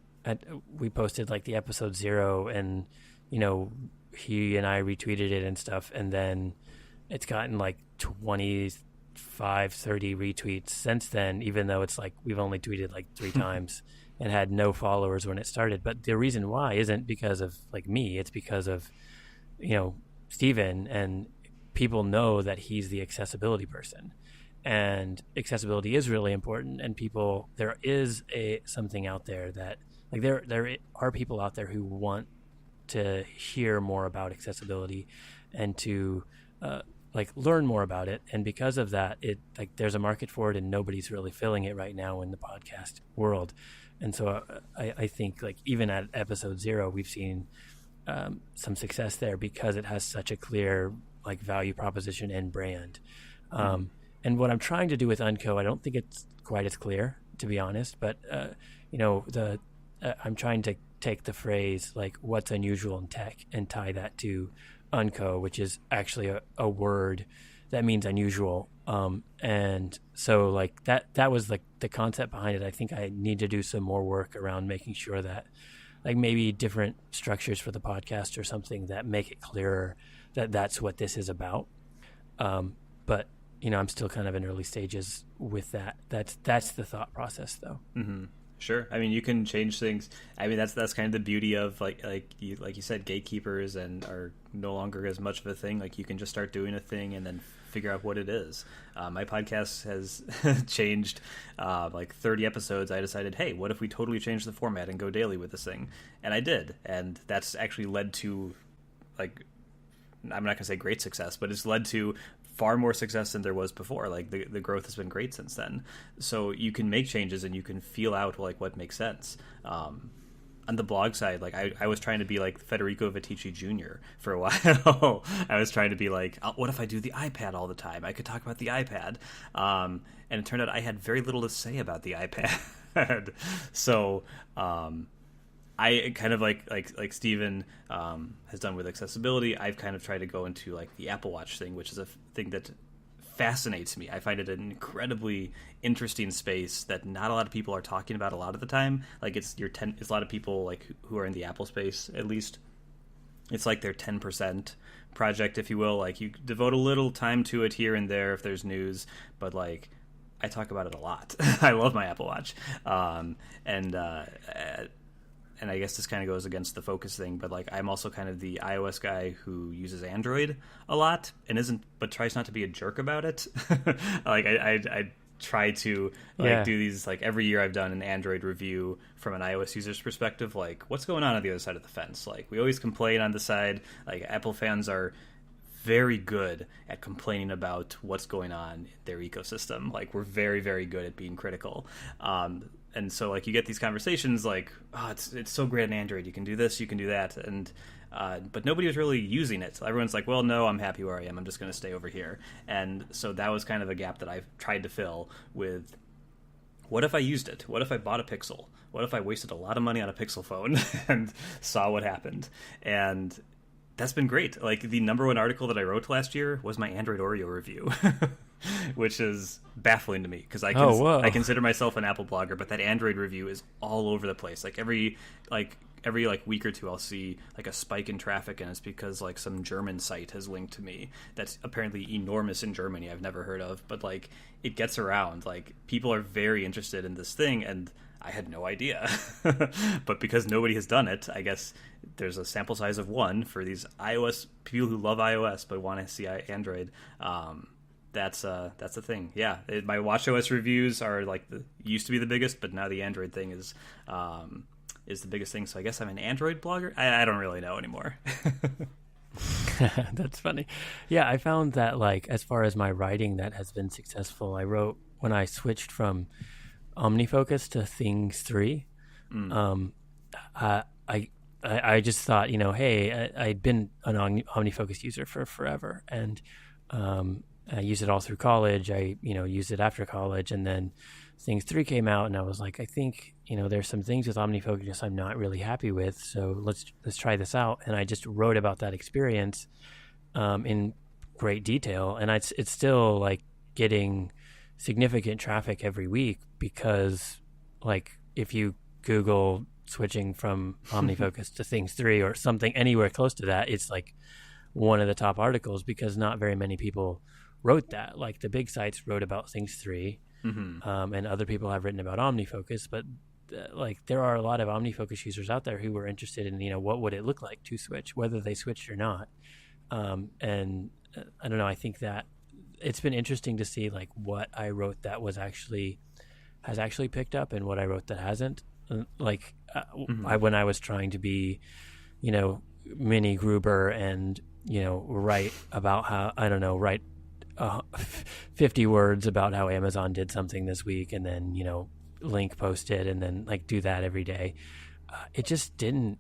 we posted like the episode 0, and he and I retweeted it and stuff, and then it's gotten like 25, 30 retweets since then, even though it's like we've only tweeted like 3 times and had no followers when it started. But the reason why isn't because of like me, it's because of Steven, and people know that he's the accessibility person. And accessibility is really important, and there is something out there that like there are people out there who want to hear more about accessibility, and to like learn more about it. And because of that, it like there's a market for it, and nobody's really filling it right now in the podcast world. And so I think like even at episode 0, we've seen some success there because it has such a clear like value proposition and brand. And what I'm trying to do with Unco, I don't think it's quite as clear, to be honest, but I'm trying to take the phrase like what's unusual in tech and tie that to Unco, which is actually a word that means unusual. And so like that was like the concept behind it. I think I need to do some more work around making sure that like maybe different structures for the podcast or something that make it clearer that that's what this is about. But I'm still kind of in early stages with that. That's the thought process though. Mm-hmm. Sure. I mean, you can change things. I mean, that's kind of the beauty of like you said, gatekeepers and are no longer as much of a thing. Like you can just start doing a thing and then figure out what it is. My podcast has changed like 30 episodes. I decided, hey, what if we totally change the format and go daily with this thing? And I did. And that's actually led to like, I'm not going to say great success, but it's led to far more success than there was before. Like the growth has been great since then. So you can make changes and you can feel out like what makes sense. On the blog side, like I was trying to be like Federico Viticci Jr. for a while. I was trying to be like, what if I do the iPad all the time? I could talk about the iPad. And it turned out I had very little to say about the iPad. So I kind of like Steven has done with accessibility. I've kind of tried to go into like the Apple Watch thing, which is a thing that fascinates me. I find it an incredibly interesting space that not a lot of people are talking about a lot of the time. Like it's a lot of people like who are in the Apple space, at least. It's like their 10% project, if you will. Like you devote a little time to it here and there if there's news, but like I talk about it a lot. I love my Apple Watch, and I guess this kind of goes against the focus thing, but like I'm also kind of the iOS guy who uses Android a lot and but tries not to be a jerk about it. Like I try to like do these, like every year I've done an Android review from an iOS user's perspective, like what's going on the other side of the fence. Like we always complain on the side, like Apple fans are very good at complaining about what's going on in their ecosystem. Like we're very, very good at being critical. And so like you get these conversations like, oh, it's so great on Android. You can do this, you can do that. And but nobody was really using it. So everyone's like, well, no, I'm happy where I am. I'm just going to stay over here. And so that was kind of a gap that I've tried to fill with, what if I used it? What if I bought a Pixel? What if I wasted a lot of money on a Pixel phone and saw what happened? And that's been great. Like the number one article that I wrote last year was my Android Oreo review, which is baffling to me because I consider myself an Apple blogger, but that Android review is all over the place. Like every week or two, I'll see like a spike in traffic, and it's because like some German site has linked to me that's apparently enormous in Germany. I've never heard of, but like it gets around. Like people are very interested in this thing, and I had no idea. But because nobody has done it, I guess there's a sample size of 1 for these iOS people who love iOS but want to see Android. That's a thing. Yeah, my WatchOS reviews are like used to be the biggest, but now the Android thing is the biggest thing. So I guess I'm an Android blogger. I don't really know anymore. That's funny. Yeah, I found that like as far as my writing that has been successful, I wrote when I switched from OmniFocus to Things 3. I just thought, hey, I'd been an OmniFocus user for forever, and I used it all through college. I used it after college, and then Things 3 came out, and I was like, I think there's some things with OmniFocus I'm not really happy with, so let's try this out. And I just wrote about that experience in great detail, and it's still like getting significant traffic every week because like if you Google switching from OmniFocus to Things 3 or something anywhere close to that, it's like one of the top articles because not very many people wrote that. Like the big sites wrote about Things 3, and other people have written about OmniFocus, but like there are a lot of OmniFocus users out there who were interested in what would it look like to switch, whether they switched or not. And I don't know, I think that it's been interesting to see like what I wrote that has actually picked up and what I wrote that hasn't. When I was trying to be, mini Gruber and write about how, I don't know, write 50 words about how Amazon did something this week, and then, link post it, and then like do that every day. It just didn't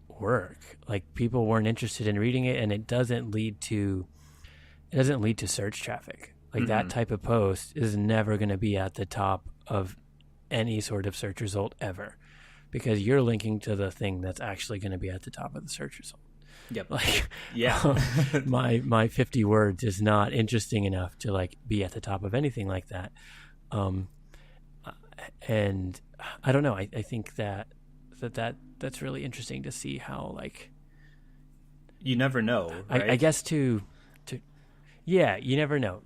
work. Like, people weren't interested in reading it, and it doesn't lead to search traffic. Like, that type of post is never going to be at the top of any sort of search result ever, because you're linking to the thing that's actually going to be at the top of the search result. Yep. Like, yeah. my 50 words is not interesting enough to like be at the top of anything like that. And I don't know. I think that's really interesting to see how, like, you never know, right? I guess yeah, you never know.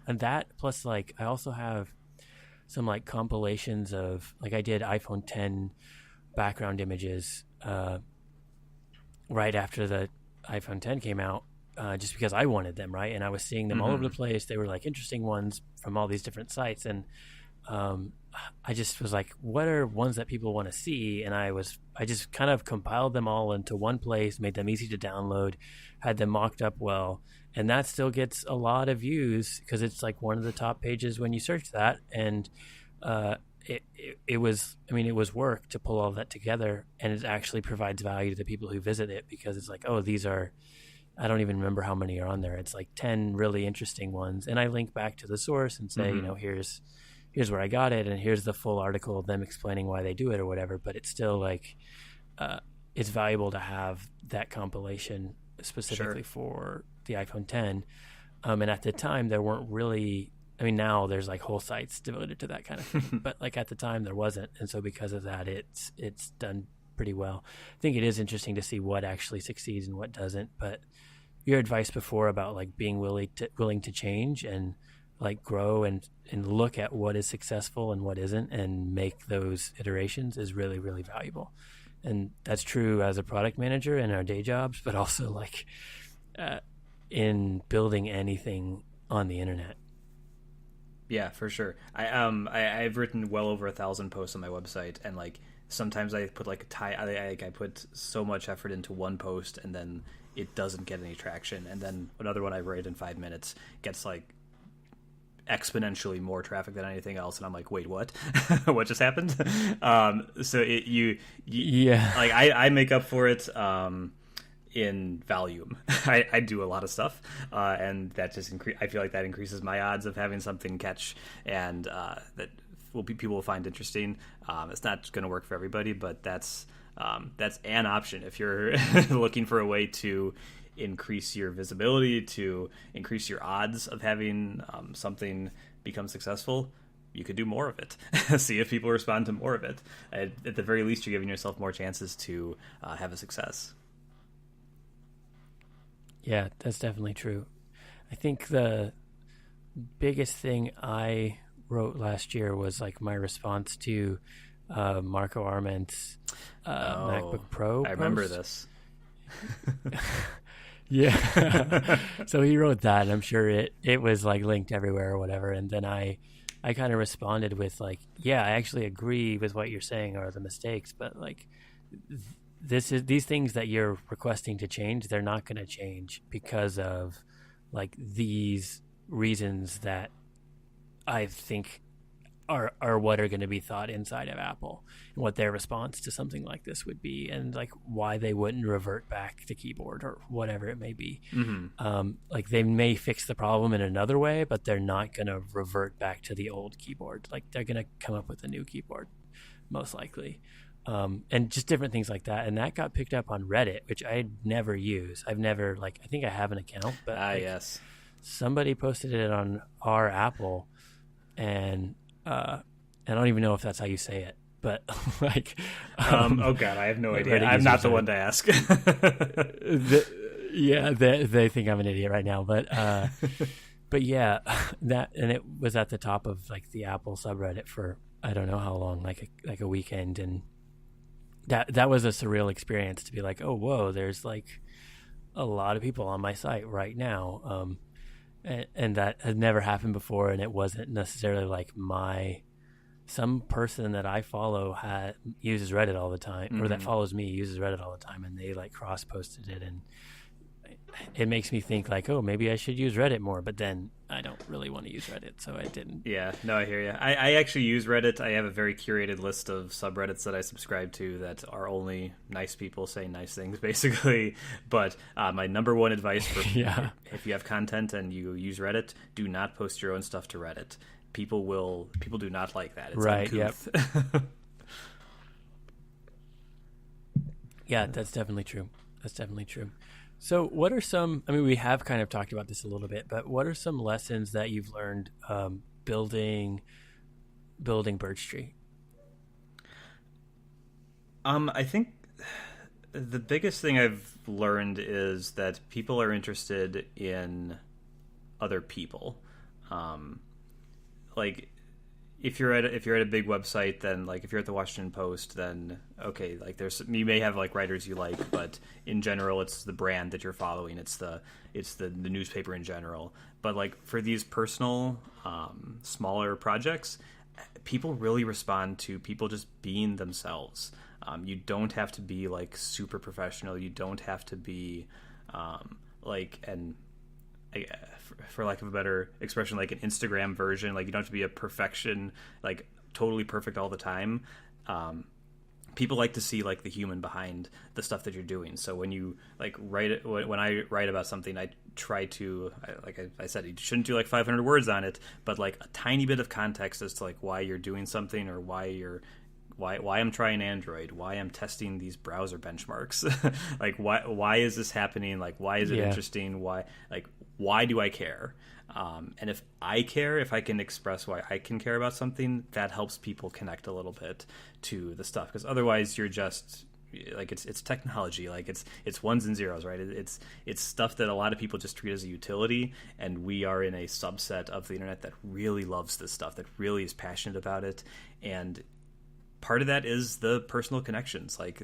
And that, plus, like, I also have some like compilations of, like, I did iPhone 10 background images right after the iPhone 10 came out, just because I wanted them, right? And I was seeing them all over the place. They were like interesting ones from all these different sites, and I just was like, what are ones that people want to see? And I just kind of compiled them all into one place, made them easy to download, had them mocked up well, and that still gets a lot of views because it's like one of the top pages when you search that. And it was work to pull all that together, and it actually provides value to the people who visit it, because it's like, oh, these are, I don't even remember how many are on there. It's like 10 really interesting ones, and I link back to the source and say, here's where I got it, and here's the full article of them explaining why they do it or whatever. But it's still like, it's valuable to have that compilation specifically for the iPhone 10. And at the time, there weren't really, now there's like whole sites devoted to that kind of thing, but like at the time there wasn't. And so because of that, it's done pretty well. I think it is interesting to see what actually succeeds and what doesn't. But your advice before about like being willing to change and like grow and look at what is successful and what isn't, and make those iterations, is really, really valuable. And that's true as a product manager in our day jobs, but also like in building anything on the internet. Yeah, for sure. I've written well over 1,000 posts on my website, and like sometimes I put like I put so much effort into one post, and then it doesn't get any traction, and then another one I write in 5 minutes gets like exponentially more traffic than anything else, and I'm like, wait, what? What just happened? So you like I make up for it in volume. I do a lot of stuff, and that just I feel like that increases my odds of having something catch, and that people will find interesting. It's not going to work for everybody, but that's an option if you're looking for a way to increase your visibility, to increase your odds of having something become successful. You could do more of it. See if people respond to more of it. At the very least, you're giving yourself more chances to have a success. Yeah, that's definitely true. I think the biggest thing I wrote last year was like my response to Marco Arment's MacBook Pro I remember post. this. Yeah. So he wrote that, and I'm sure it was like linked everywhere or whatever. And then I kind of responded with like, yeah, I actually agree with what you're saying are the mistakes, but like these things that you're requesting to change, they're not going to change because of like these reasons that I think are what are going to be thought inside of Apple, and what their response to something like this would be, and like why they wouldn't revert back to keyboard or whatever it may be. Like they may fix the problem in another way, but they're not going to revert back to the old keyboard. Like they're going to come up with a new keyboard most likely. And just different things like that. And that got picked up on Reddit, which I never use. I've never, like, I think I have an account, but yes, somebody posted it on our Apple, and I don't even know if that's how you say it, but like, oh God, I have no idea. I'm not the one to ask. They think I'm an idiot right now, but yeah, that, and it was at the top of like the Apple subreddit for I don't know how long, like a weekend, and that was a surreal experience to be like, oh whoa, there's like a lot of people on my site right now, and that had never happened before, and it wasn't necessarily like some person that I follow uses Reddit all the time, or that follows me uses Reddit all the time, and they like cross posted it, and it makes me think like, oh, maybe I should use Reddit more, but then I don't really want to use Reddit, so I didn't. Yeah, no, I hear you. I actually use Reddit. I have a very curated list of subreddits that I subscribe to that are only nice people saying nice things, basically. But my number one advice for Yeah. if you have content and you use Reddit, do not post your own stuff to Reddit. People do not like that. It's Right. uncouth. Yep. Yeah, that's definitely true. That's definitely true. So what are some, I mean, we have kind of talked about this a little bit, but what are some lessons that you've learned building Birchtree? I think the biggest thing I've learned is that people are interested in other people. Like if you're at a big website, then like if you're at the Washington Post, then okay, like you may have like writers you like, but in general, it's the brand that you're following. It's the newspaper in general. But like for these personal, smaller projects, people really respond to people just being themselves. You don't have to be like super professional. You don't have to be for lack of a better expression, like an Instagram version. Like you don't have to be a perfection, like totally perfect all the time. People like to see like the human behind the stuff that you're doing. So when you like write it, when I write about something, I try to, like I said, you shouldn't do like 500 words on it, but like a tiny bit of context as to like why you're doing something or why I'm trying Android, why I'm testing these browser benchmarks, like why is this happening? Like why is it interesting? Why do I care? And if I care, if I can express why I can care about something, that helps people connect a little bit to the stuff. Because otherwise, you're just like it's technology, like it's ones and zeros, right? It's stuff that a lot of people just treat as a utility, and we are in a subset of the internet that really loves this stuff, that really is passionate about it, and part of that is the personal connections. Like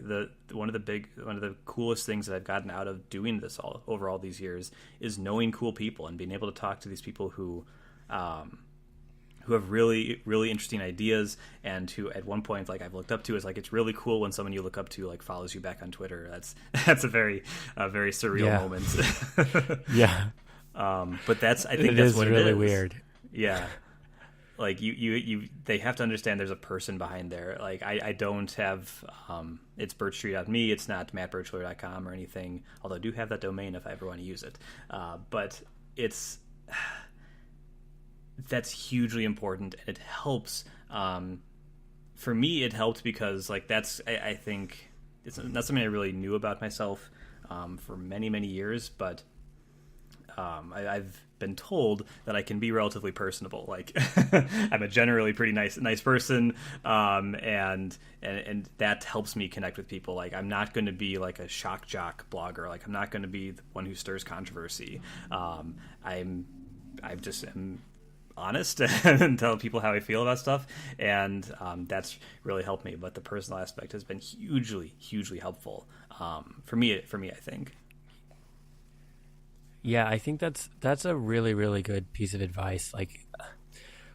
one of the coolest things that I've gotten out of doing this over all these years is knowing cool people and being able to talk to these people who have really, really interesting ideas, and who at one point, like I've looked up to, is like, it's really cool when someone you look up to like follows you back on Twitter. That's a very surreal moment. Yeah. But I think it that's is what really it is. Weird. Yeah. Like they have to understand there's a person behind there. Like I don't have, it's birchtree.me. It's not mattbirchler.com or anything, although I do have that domain if I ever want to use it. But that's hugely important, and it helps. For me, it helped because like I think it's not something I really knew about myself for many, many years, but I've been told that I can be relatively personable. Like I'm a generally pretty nice person, and that helps me connect with people. Like I'm not going to be like a shock jock blogger. Like I'm not going to be the one who stirs controversy. I'm just am honest and tell people how I feel about stuff, and that's really helped me. But the personal aspect has been hugely helpful for me. I think. Yeah, I think that's a really, really good piece of advice. Like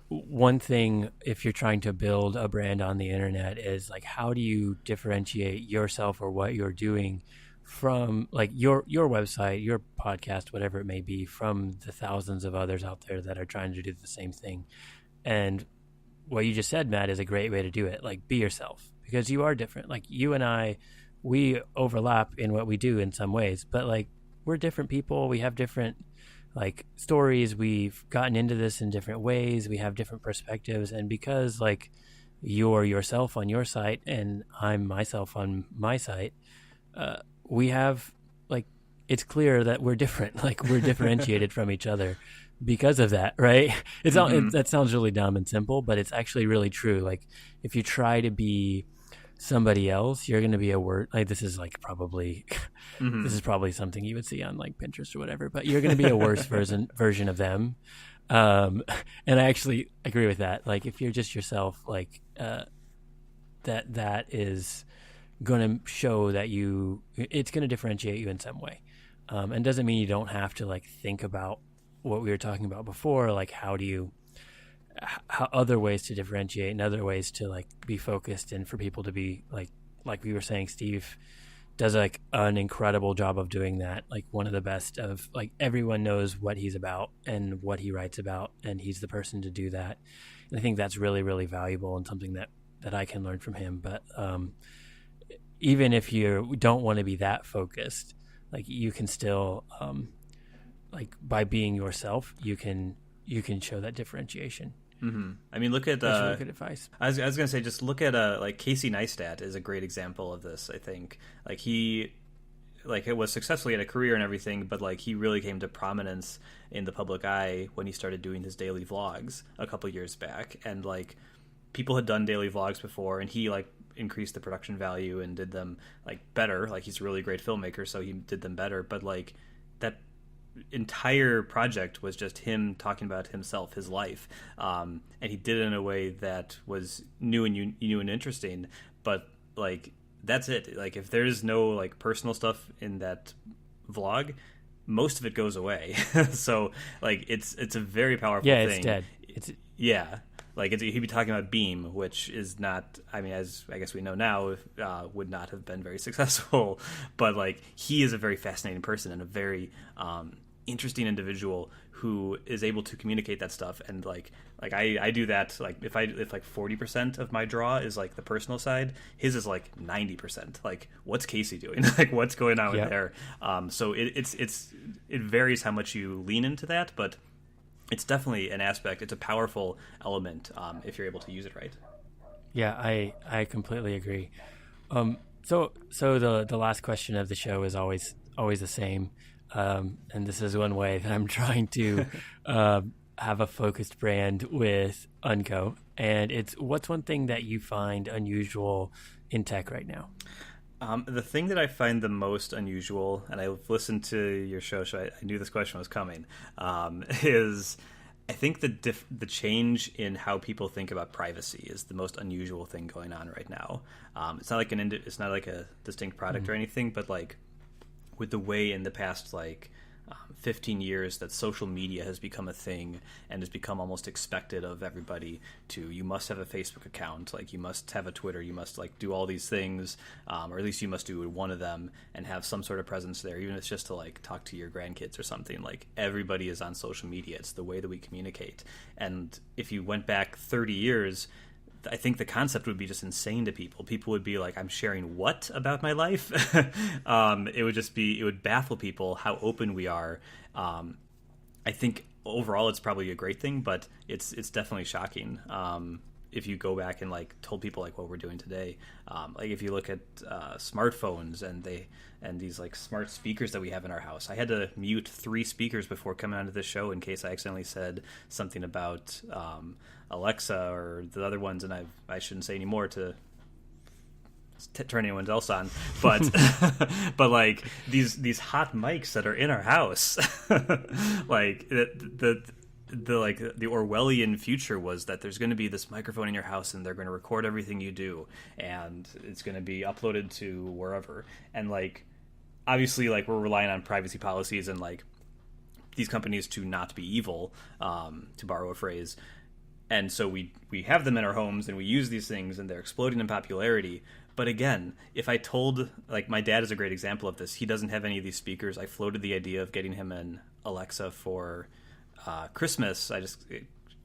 one thing, if you're trying to build a brand on the internet, is like, how do you differentiate yourself or what you're doing from like your website, your podcast, whatever it may be, from the thousands of others out there that are trying to do the same thing. And what you just said, Matt, is a great way to do it. Like, be yourself, because you are different. Like you and I, we overlap in what we do in some ways, but like, we're different people. We have different like stories. We've gotten into this in different ways. We have different perspectives. And because like you're yourself on your site and I'm myself on my site, we have like, it's clear that we're different. Like we're differentiated from each other because of that, right? It's all, that sounds really dumb and simple, but it's actually really true. Like if you try to be somebody else, you're going to be like, this is like probably this is probably something you would see on like Pinterest or whatever, but you're going to be a worse version of them. And I actually agree with that. Like if you're just yourself, like that is going to show that it's going to differentiate you in some way. And doesn't mean you don't have to like think about what we were talking about before, like how other ways to differentiate and other ways to like be focused, and for people to be like we were saying, Steve, does like an incredible job of doing that. Like one of the best of like everyone knows what he's about and what he writes about, and he's the person to do that. And I think that's really, really valuable and something that I can learn from him. But even if you don't want to be that focused, like you can still like by being yourself, you can show that differentiation. Mm-hmm. I mean, look at That's really good advice. I was gonna say, just look at like Casey Neistat is a great example of this. I think like he like it was successfully in a career and everything, but like he really came to prominence in the public eye when he started doing his daily vlogs a couple years back, and like people had done daily vlogs before, and he like increased the production value and did them like better. Like he's a really great filmmaker, so he did them better. But like that entire project was just him talking about himself, his life, and he did it in a way that was new and interesting. But like that's it. Like if there's no like personal stuff in that vlog, most of it goes away. So like it's a very powerful thing. It's dead. It's like he'd be talking about Beam, which is not, I mean, as I guess we know now, would not have been very successful. But like he is a very fascinating person and a very interesting individual who is able to communicate that stuff. And like I do that. Like if like 40% of my draw is like the personal side, his is like 90%. Like what's Casey doing? Like what's going on with there? So it varies how much you lean into that, but it's definitely an aspect. It's a powerful element if you're able to use it right. Yeah, I completely agree. So the last question of the show is always the same, and this is one way that I'm trying to have a focused brand with Unco, and it's what's one thing that you find unusual in tech right now? The thing that I find the most unusual, and I've listened to your show, so I knew this question was coming, is I think the change in how people think about privacy is the most unusual thing going on right now. It's not like it's not like a distinct product or anything, but like with the way in the past 15 years that social media has become a thing and has become almost expected of everybody to, you must have a Facebook account, like you must have a Twitter, you must like do all these things, or at least you must do one of them and have some sort of presence there, even if it's just to like talk to your grandkids or something. Like everybody is on social media. It's the way that we communicate. And if you went back 30 years, I think the concept would be just insane to people. People would be like, I'm sharing what about my life? It would baffle people how open we are. I think overall it's probably a great thing, but it's definitely shocking. If you go back and like told people like what we're doing today, like if you look at smartphones and these like smart speakers that we have in our house. I had to mute 3 speakers before coming onto this show in case I accidentally said something about Alexa or the other ones, and I shouldn't say anymore to turn anyone else on, but but like these hot mics that are in our house, like the Orwellian future was that there's going to be this microphone in your house and they're going to record everything you do and it's going to be uploaded to wherever. And like obviously like we're relying on privacy policies and like these companies to not be evil, to borrow a phrase. And so we have them in our homes and we use these things and they're exploding in popularity. But again, if I told, like my dad is a great example of this. He doesn't have any of these speakers. I floated the idea of getting him an Alexa for Christmas. I just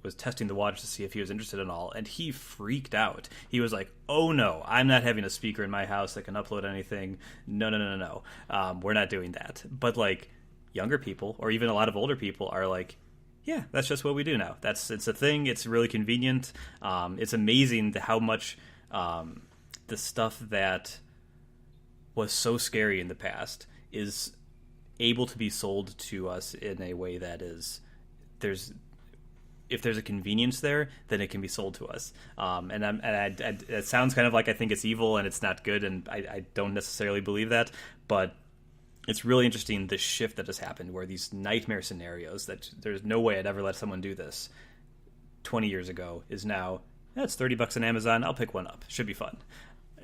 was testing the waters to see if he was interested in all, and he freaked out. He was like, "Oh no, I'm not having a speaker in my house that can upload anything. No. We're not doing that." But like younger people, or even a lot of older people, are like, "Yeah, that's just what we do now. It's a thing. It's really convenient." It's amazing how much the stuff that was so scary in the past is able to be sold to us in a way that is if there's a convenience there, then it can be sold to us. It sounds kind of like I think it's evil and it's not good, and I don't necessarily believe that, but it's really interesting the shift that has happened where these nightmare scenarios that there's no way I'd ever let someone do this 20 years ago is now, it's $30 on Amazon, I'll pick one up. Should be fun.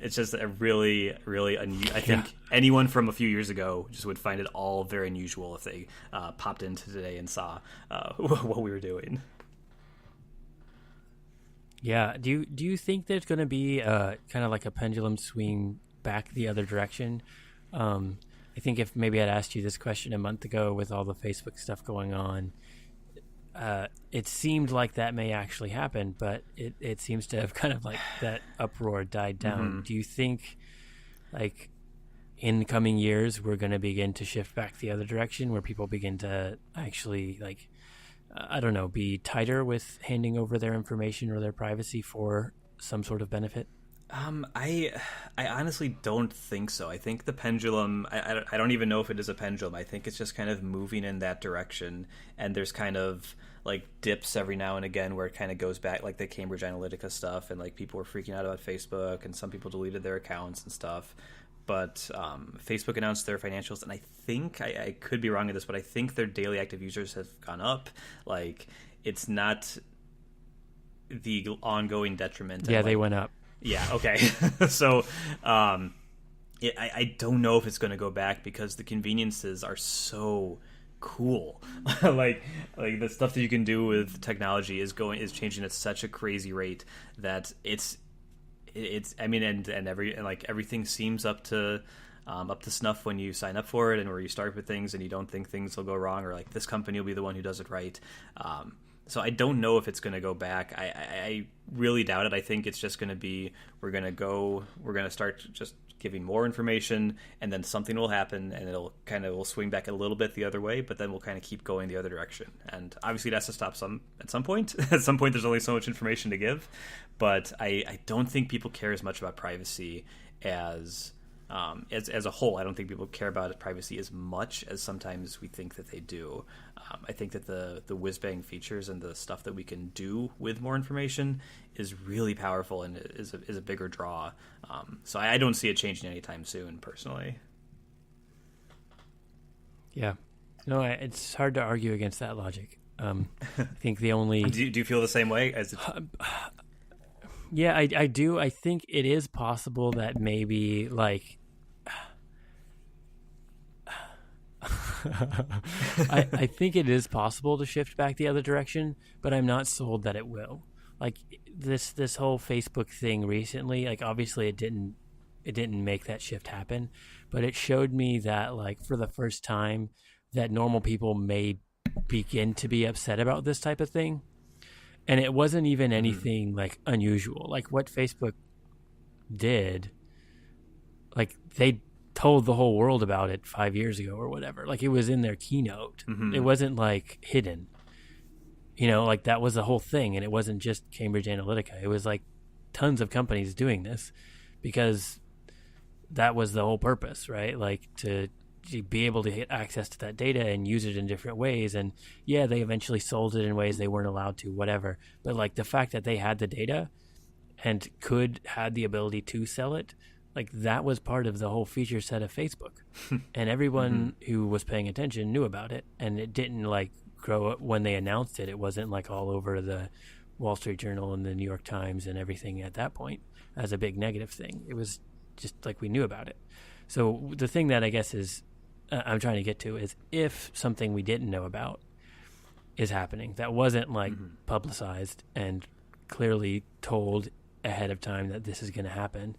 It's just a really, really I think anyone from a few years ago just would find it all very unusual if they popped into today and saw what we were doing. Yeah. Do you think there's going to be kind of like a pendulum swing back the other direction, I think if maybe I'd asked you this question a month ago with all the Facebook stuff going on, it seemed like that may actually happen, but it seems to have kind of like that uproar died down. Do you think like in the coming years we're going to begin to shift back the other direction where people begin to actually like, I don't know, be tighter with handing over their information or their privacy for some sort of benefit? I honestly don't think so. I think the pendulum, I don't even know if it is a pendulum. I think it's just kind of moving in that direction. And there's kind of like dips every now and again where it kind of goes back, like the Cambridge Analytica stuff. And like people were freaking out about Facebook and some people deleted their accounts and stuff. But Facebook announced their financials. And I think, I could be wrong on this, but I think their daily active users have gone up. Like it's not the ongoing detriment. Yeah, and, they went up. Yeah, okay. So I don't know if it's going to go back because the conveniences are so cool. like the stuff that you can do with technology is changing at such a crazy rate that it's I mean and everything seems up to snuff when you sign up for it and where you start with things and you don't think things will go wrong or like this company will be the one who does it right. So I don't know if it's going to go back. I really doubt it. I think it's just going to be we're going to start just giving more information, and then something will happen, and we'll swing back a little bit the other way, but then we'll kind of keep going the other direction. And obviously it has to stop at some point. At some point, there's only so much information to give, but I don't think people care as much about privacy as a whole. I don't think people care about privacy as much as sometimes we think that they do. I think that the whiz-bang features and the stuff that we can do with more information is really powerful and is a bigger draw. So I don't see it changing anytime soon, personally. Yeah. No, it's hard to argue against that logic. I think the only... Do you feel the same way? Yeah, I do. I think it is possible that maybe, like... I think it is possible to shift back the other direction, but I'm not sold that it will. Like this whole Facebook thing recently, like obviously it didn't make that shift happen, but it showed me that like for the first time that normal people may begin to be upset about this type of thing. And it wasn't even anything like unusual. Like what Facebook did, like they told the whole world about it 5 years ago or whatever. Like it was in their keynote. It wasn't like hidden. You know, like that was the whole thing. And it wasn't just Cambridge Analytica. It was like tons of companies doing this because that was the whole purpose, right? Like to be able to get access to that data and use it in different ways. And yeah, they eventually sold it in ways they weren't allowed to, whatever. But like the fact that they had the data and had the ability to sell it, like that was part of the whole feature set of Facebook. And everyone who was paying attention knew about it. And it didn't like grow up when they announced it. It wasn't like all over the Wall Street Journal and the New York Times and everything at that point as a big negative thing. It was just like we knew about it. So the thing that I guess is I'm trying to get to is if something we didn't know about is happening that wasn't like publicized and clearly told ahead of time that this is going to happen.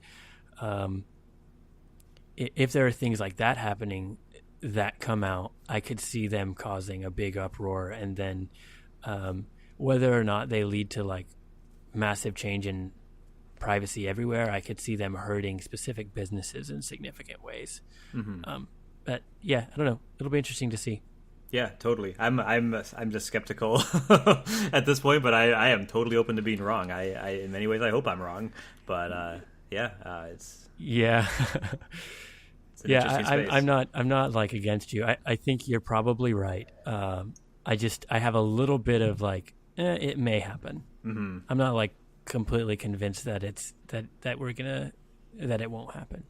If there are things like that happening that come out, I could see them causing a big uproar, and then whether or not they lead to like massive change in privacy everywhere, I could see them hurting specific businesses in significant ways. But yeah, I don't know. It'll be interesting to see. Yeah, totally. I'm just skeptical at this point, but I am totally open to being wrong. I in many ways I hope I'm wrong, but it's yeah. Yeah, I'm not like against you. I think you're probably right. I have a little bit of like, it may happen. I'm not like completely convinced that that it won't happen.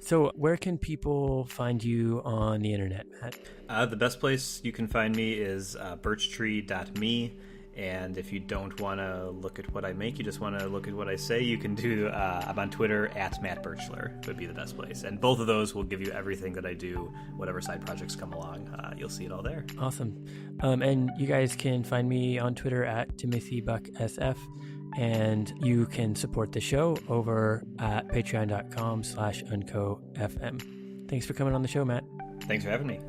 So where can people find you on the internet, Matt? The best place you can find me is birchtree.me. And if you don't want to look at what I make, you just want to look at what I say, you can do, I'm on Twitter at Matt Birchler would be the best place. And both of those will give you everything that I do, whatever side projects come along. You'll see it all there. Awesome. And you guys can find me on Twitter at TimothyBuckSF. And you can support the show over at patreon.com/uncofm. Thanks for coming on the show, Matt. Thanks for having me.